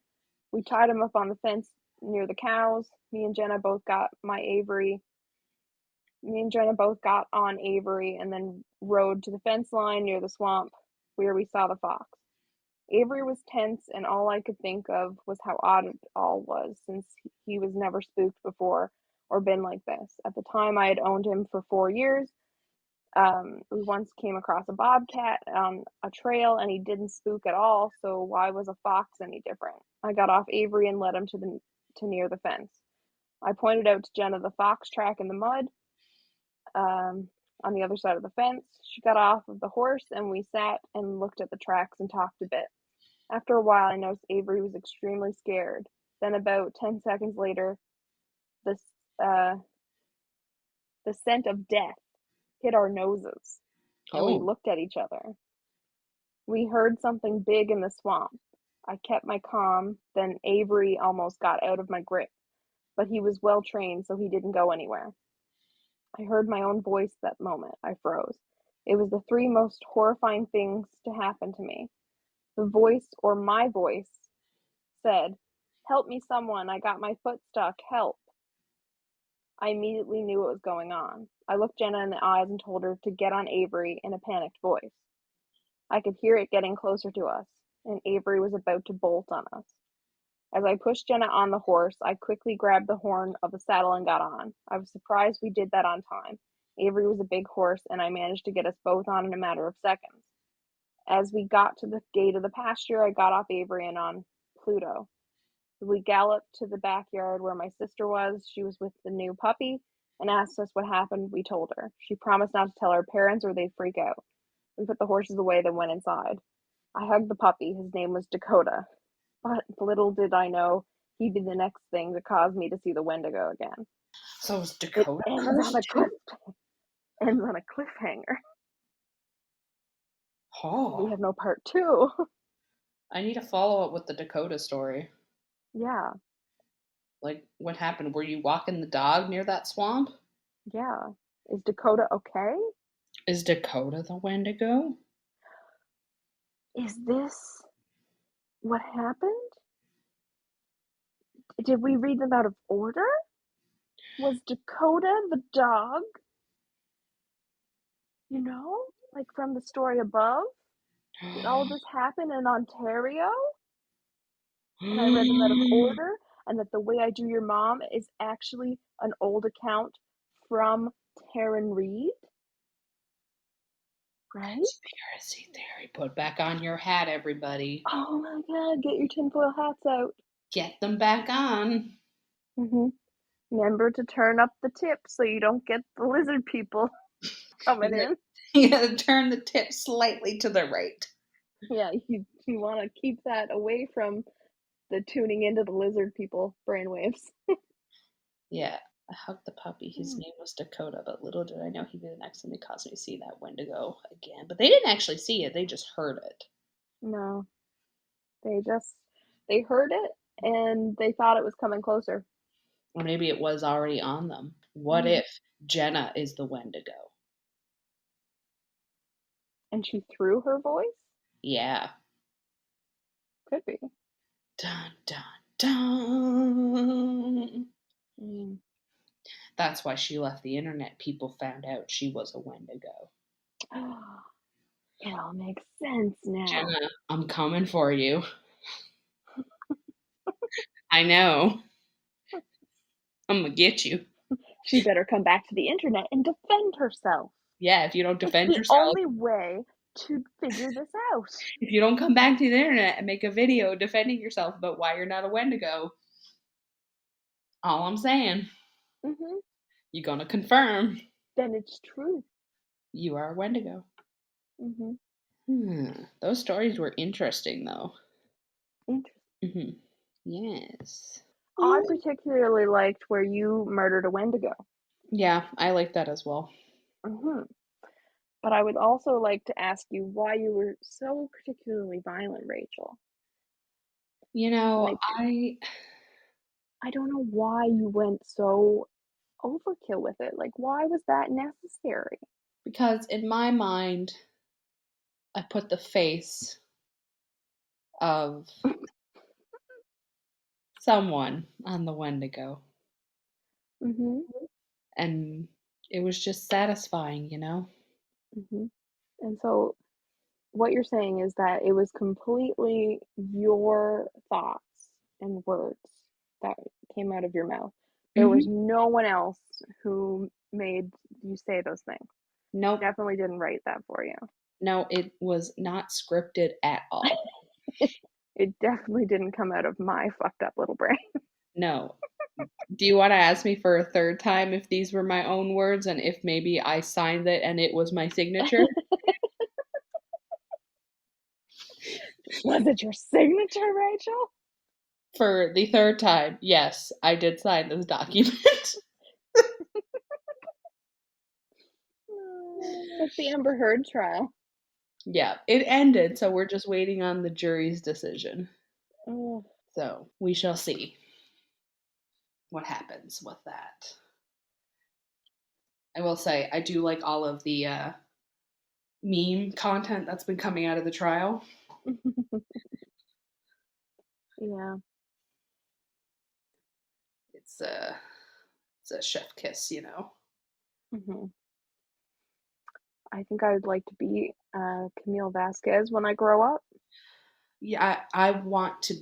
We tied him up on the fence near the cows. Me and Jenna both got on Avery and then rode to the fence line near the swamp where we saw the fox. Avery was tense, and all I could think of was how odd it all was, since he was never spooked before or been like this. At the time, I had owned him for 4 years. We once came across a bobcat on a trail, and he didn't spook at all, so why was a fox any different? I got off Avery and led him to near the fence. I pointed out to Jenna the fox track in the mud on the other side of the fence. She got off of the horse, and we sat and looked at the tracks and talked a bit. After a while, I noticed Avery was extremely scared. Then about 10 seconds later, the scent of death hit our noses, and we looked at each other. We heard something big in the swamp. I kept my calm, then Avery almost got out of my grip, but he was well trained, so he didn't go anywhere. I heard my own voice that moment. I froze. It was the 3 most horrifying things to happen to me. The voice, or my voice, said, "Help me someone, I got my foot stuck, help." I immediately knew what was going on. I looked Jenna in the eyes and told her to get on Avery in a panicked voice. I could hear it getting closer to us, and Avery was about to bolt on us. As I pushed Jenna on the horse, I quickly grabbed the horn of the saddle and got on. I was surprised we did that on time. Avery was a big horse, and I managed to get us both on in a matter of seconds. As we got to the gate of the pasture, I got off Avery and on Pluto. We galloped to the backyard where my sister was. She was with the new puppy and asked us what happened. We told her. She promised not to tell our parents or they'd freak out. We put the horses away, then went inside. I hugged the puppy. His name was Dakota. But little did I know he'd be the next thing to cause me to see the Wendigo again. So it was Dakota. It ends on a cliffhanger. Oh. We have no part 2. I need to follow up with the Dakota story. Yeah. Like, what happened? Were you walking the dog near that swamp? Yeah. Is Dakota okay? Is Dakota the Wendigo? Is this what happened? Did we read them out of order? Was Dakota the dog? You know, like from the story above? Did all this happen in Ontario? And I read them out of order, and that The Way I Do Your Mom is actually an old account from Taryn Reed? Right? Conspiracy theory. Put back on your hat, everybody. Oh my god, get your tinfoil hats out. Get them back on. Remember to turn up the tip so you don't get the lizard people coming in. You gotta turn the tip slightly to the right. Yeah, you want to keep that away from the tuning into the lizard people brainwaves. Yeah. I hugged the puppy. His name was Dakota, but little did I know he'd be the next thing that caused me to see that Wendigo again. But they didn't actually see it, they just heard it. No. They heard it and they thought it was coming closer. Or maybe it was already on them. What if Jenna is the Wendigo? And she threw her voice? Yeah. Could be. Dun, dun, dun. That's why she left the internet. People found out she was a Wendigo. It all makes sense now. Jenna, I'm coming for you. I know. I'm gonna get you. She better come back to the internet and defend herself. Yeah, if you don't defend It's the yourself. only way to figure this out. If you don't come back to the internet and make a video defending yourself about why you're not a Wendigo, all I'm saying, you're gonna confirm. Then it's true. You are a Wendigo. Those stories were interesting, though. Interesting. Yes. I particularly liked where you murdered a Wendigo. Yeah, I like that as well. But I would also like to ask you why you were so particularly violent, Rachel. You know, like, I don't know why you went so overkill with it. Like, why was that necessary? Because in my mind, I put the face of someone on the Wendigo. And it was just satisfying, you know? And so what you're saying is that it was completely your thoughts and words that came out of your mouth. There was no one else who made you say those things. Nope. Definitely didn't write that for you. No, it was not scripted at all. It definitely didn't come out of my fucked up little brain. No. Do you want to ask me for a third time if these were my own words and if maybe I signed it and it was my signature? Was it your signature, Rachel? For the third time, yes, I did sign this document. Like the Amber Heard trial. Yeah, it ended, so we're just waiting on the jury's decision. So we shall see what happens with that. I will say, I do like all of the meme content that's been coming out of the trial. Yeah. It's a chef kiss, you know. I think I would like to be Camille Vasquez when I grow up. Yeah, I want to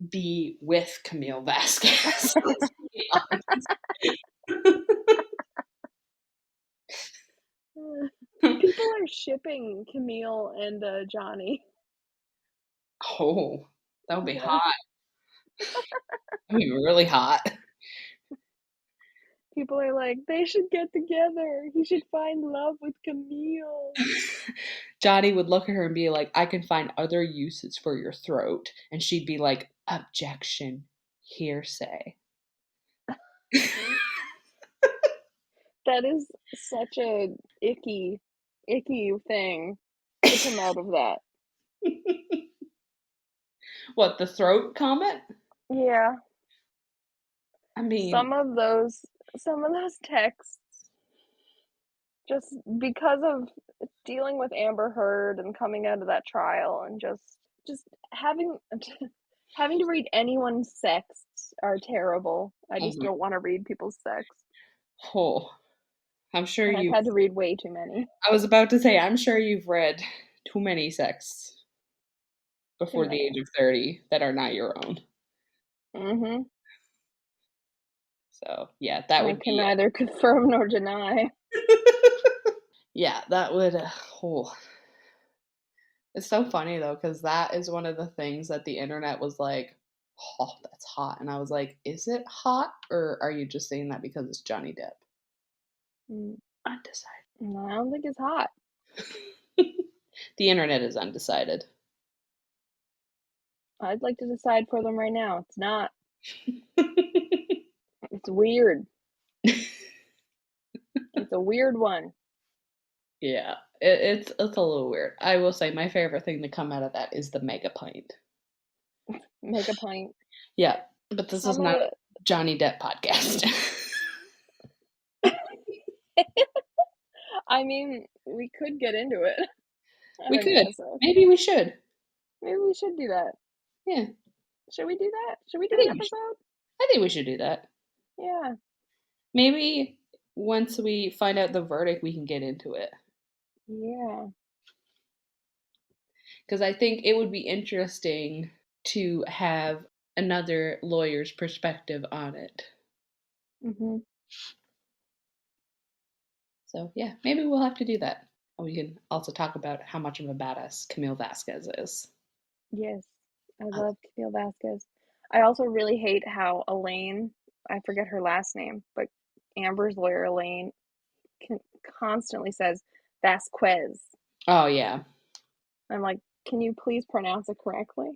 be with Camille Vasquez. Let's be honest. People are shipping Camille and Johnny. Oh, that would be hot. That would be really hot. People are like, they should get together. He should find love with Camille. Johnny would look at her and be like, I can find other uses for your throat. And she'd be like, objection, hearsay. That is such a icky thing to come out of that. What, the throat comment? Yeah. I mean, some of those texts, just because of dealing with Amber Heard and coming out of that trial and just having to read anyone's texts are terrible. I just don't want to read people's texts. Oh, I'm sure I've had to read way too many. I was about to say, I'm sure you've read too many texts before the age of 30 that are not your own. So, yeah, that would be... I can neither confirm nor deny. Yeah, that would... It's so funny, though, because that is one of the things that the internet was like, oh, that's hot. And I was like, is it hot? Or are you just saying that because it's Johnny Depp? Undecided. I don't think it's hot. The internet is undecided. I'd like to decide for them right now. It's not. It's weird. It's a weird one. Yeah, it's a little weird. I will say my favorite thing to come out of that is the mega pint. Make a pint. Yeah, but this is Some not of a Johnny Depp podcast. I mean, we could get into it on We an could. episode. Maybe we should. Maybe we should do that. Yeah, Should we do that? Should we I do an think we should. episode? I think we should do that. Yeah. Maybe once we find out the verdict, we can get into it. Yeah. Because I think it would be interesting to have another lawyer's perspective on it. Mm-hmm. So, yeah, maybe we'll have to do that. And we can also talk about how much of a badass Camille Vasquez is. Yes. I love Camille Vasquez. I also really hate how Elaine, I forget her last name, but Amber's lawyer, Elaine, constantly says Vasquez. Oh, yeah. I'm like, can you please pronounce it correctly?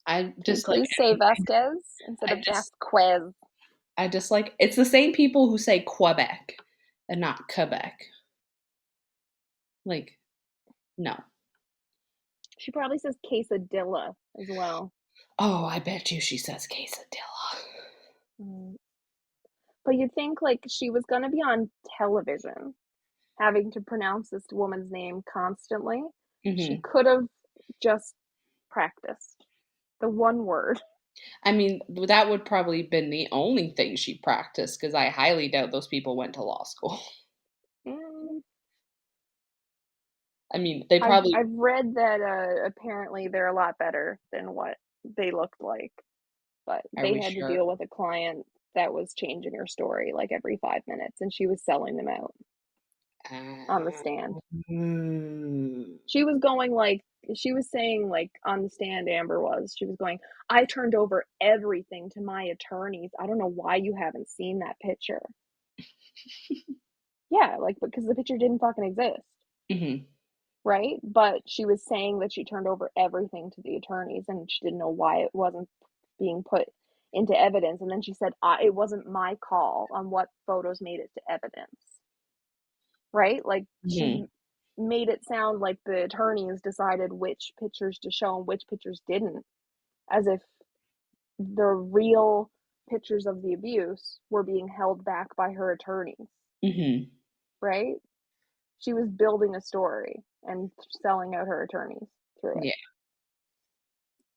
I Can just you please say Vasquez instead of Vasquez? I just like it's the same people who say Quebec and not Quebec. Like, no. She probably says quesadilla as well. Oh, I bet you she says quesadilla. But you'd think like she was going to be on television having to pronounce this woman's name constantly. She could have just practiced the one word. I mean, that would probably been the only thing she practiced because I highly doubt those people went to law school. I mean, they probably. I've read that apparently they're a lot better than what they looked like, but they had to deal with a client that was changing her story like every 5 minutes, and she was selling them out on the stand. She was going like, she was saying like on the stand, she was going, I turned over everything to my attorneys. I don't know why you haven't seen that picture. Yeah, like, because the picture didn't fucking exist. Right? But she was saying that she turned over everything to the attorneys and she didn't know why it wasn't being put into evidence. And then she said, it wasn't my call on what photos made it to evidence. Right? Like, she made it sound like the attorneys decided which pictures to show and which pictures didn't, as if the real pictures of the abuse were being held back by her attorneys. Right? She was building a story and selling out her attorneys through it. Yeah.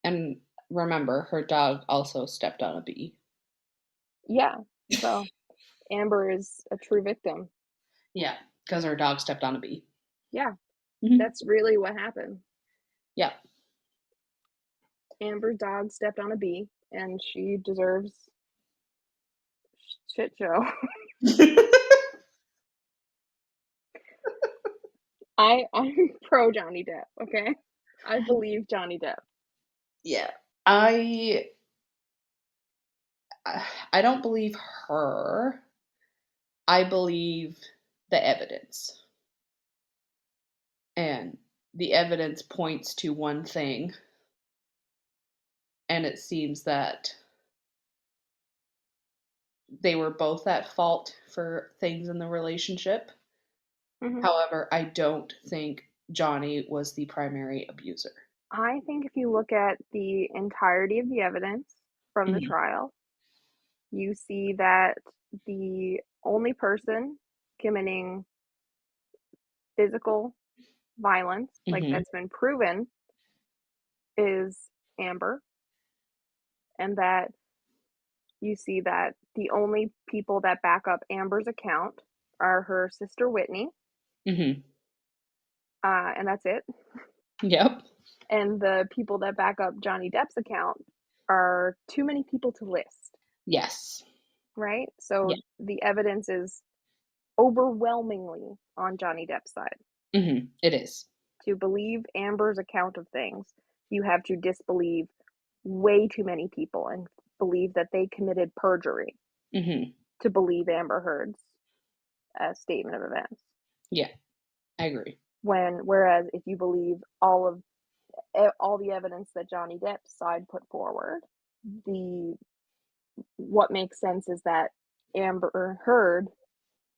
And remember, her dog also stepped on a bee. Yeah. So Amber is a true victim. Yeah, because her dog stepped on a bee. Yeah. That's really what happened. Yeah. Amber's dog stepped on a bee and she deserves shit show. I'm pro Johnny Depp, okay? I believe Johnny Depp. Yeah. I don't believe her. I believe the evidence. And the evidence points to one thing. And it seems that they were both at fault for things in the relationship. However, I don't think Johnny was the primary abuser. I think if you look at the entirety of the evidence from the trial, you see that the only person committing physical violence, like that's been proven, is Amber. And that you see that the only people that back up Amber's account are her sister Whitney. And that's it. Yep. And the people that back up Johnny Depp's account are too many people to list. Yes. Right? So the evidence is overwhelmingly on Johnny Depp's side. It is. To believe Amber's account of things, you have to disbelieve way too many people and believe that they committed perjury to believe Amber Heard's statement of events. Yeah, I agree. Whereas if you believe all the evidence that Johnny Depp's side put forward, what makes sense is that Amber Heard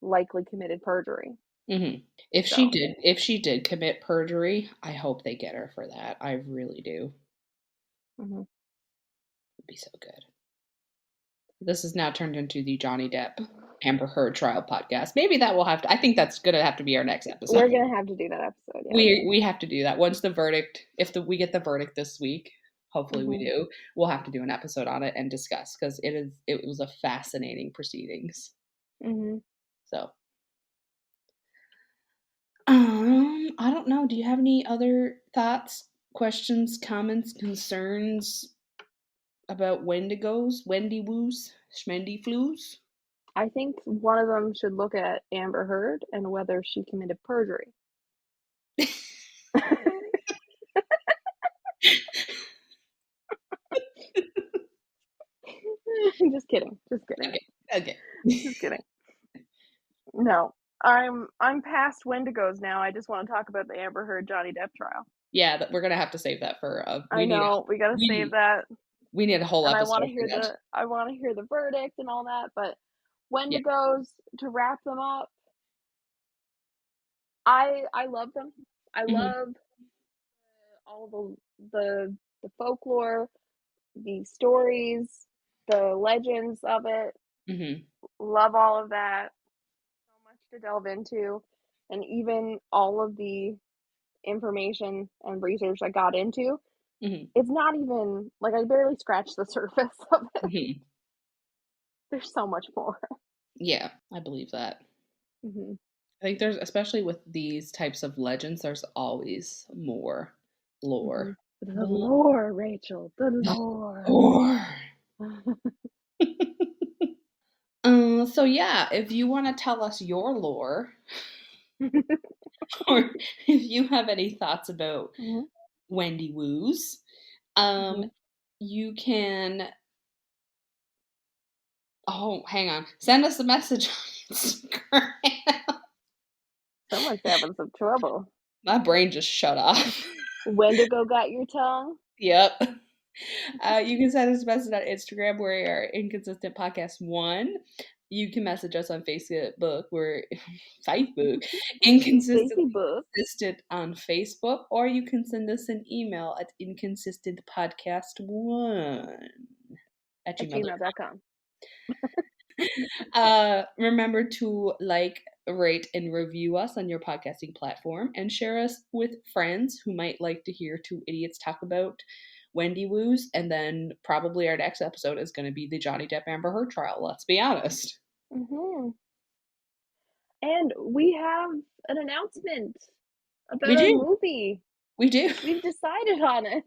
likely committed perjury. Mm-hmm. If So. she did commit perjury, I hope they get her for that. I really do. Mm-hmm. It'd be so good. This has now turned into the Johnny Depp Amber Heard trial podcast. Maybe that will have to. I think that's gonna have to be our next episode. We're gonna have to do that episode. Yeah. We have to do that once the verdict. If we get the verdict this week, hopefully we do. We'll have to do an episode on it and discuss because it was a fascinating proceedings. Mm-hmm. So, I don't know. Do you have any other thoughts, questions, comments, concerns about Wendigos, Wendiwoos, Schmendy Flues? I think one of them should look at Amber Heard and whether she committed perjury. Just kidding. Okay. Just kidding. No, I'm past Wendigos now. I just want to talk about the Amber Heard Johnny Depp trial. Yeah, we're gonna have to save that for. We gotta save that. We need a whole and episode. I want to hear the verdict and all that. But Wendigos, to wrap them up, I love them. I love all the folklore, the stories, the legends of it. Mm-hmm. Love all of that. So much to delve into, and even all of the information and research I got into. Mm-hmm. It's not even like I barely scratched the surface of it. Mm-hmm. There's so much more. Yeah, I believe that. Mm-hmm. I think there's, especially with these types of legends, there's always more lore. Mm-hmm. The lore, Rachel. The lore. So yeah, if you want to tell us your lore, or if you have any thoughts about Wendy Woos, you can. Oh, hang on. Send us a message on Instagram. Someone's having some trouble. My brain just shut off. Wendigo got your tongue? Yep. You can send us a message on Instagram. We are Inconsistent Podcast 1. You can message us on Facebook. We're Facebook. Inconsistent on Facebook. Or you can send us an email at inconsistentpodcast1 at gmail.com. Remember to like, rate, and review us on your podcasting platform, and share us with friends who might like to hear two idiots talk about Wendy Woos. And then probably our next episode is going to be the Johnny Depp Amber Heard trial. Let's be honest. And we have an announcement about our movie. We do. We've decided on it.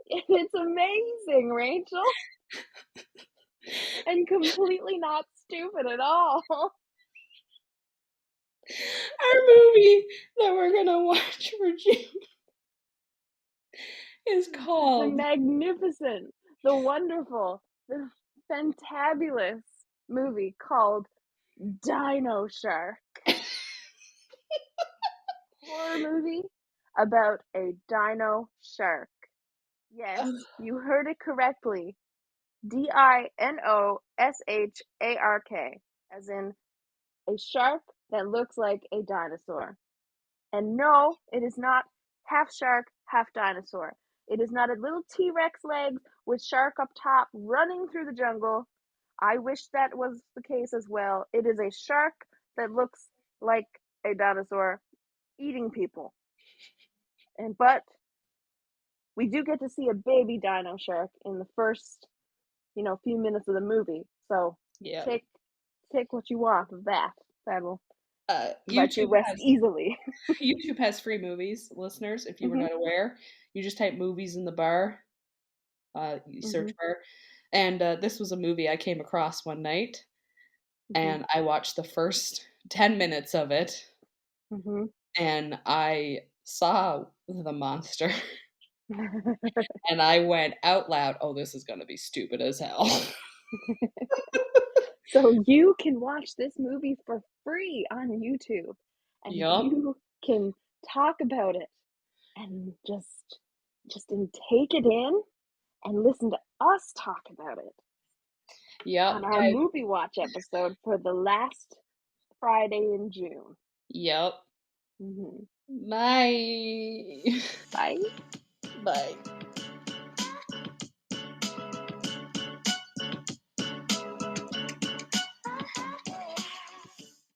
It's amazing, Rachel. And completely not stupid at all. Our movie that we're going to watch for June is called the magnificent, the wonderful, the fantabulous movie called Dino Shark. Horror movie about a dino shark. Yes, you heard it correctly. DINOSHARK, as in a shark that looks like a dinosaur. And no, it is not half shark, half dinosaur. It is not a little T-Rex legs with shark up top running through the jungle. I wish that was the case as well. It is a shark that looks like a dinosaur eating people. But we do get to see a baby dino shark in the first, few minutes of the movie. So take what you want of that. That will let you rest easily. YouTube has free movies, listeners, if you were not aware. You just type movies in the bar, search bar. And this was a movie I came across one night. And I watched the first 10 minutes of it. And I saw the monster. And I went out loud, oh, this is going to be stupid as hell. So you can watch this movie for free on YouTube. And you can talk about it and just take it in and listen to us talk about it. Yep. on our movie watch episode for the last Friday in June. Yep. Mhm. Bye. Bye. Bye.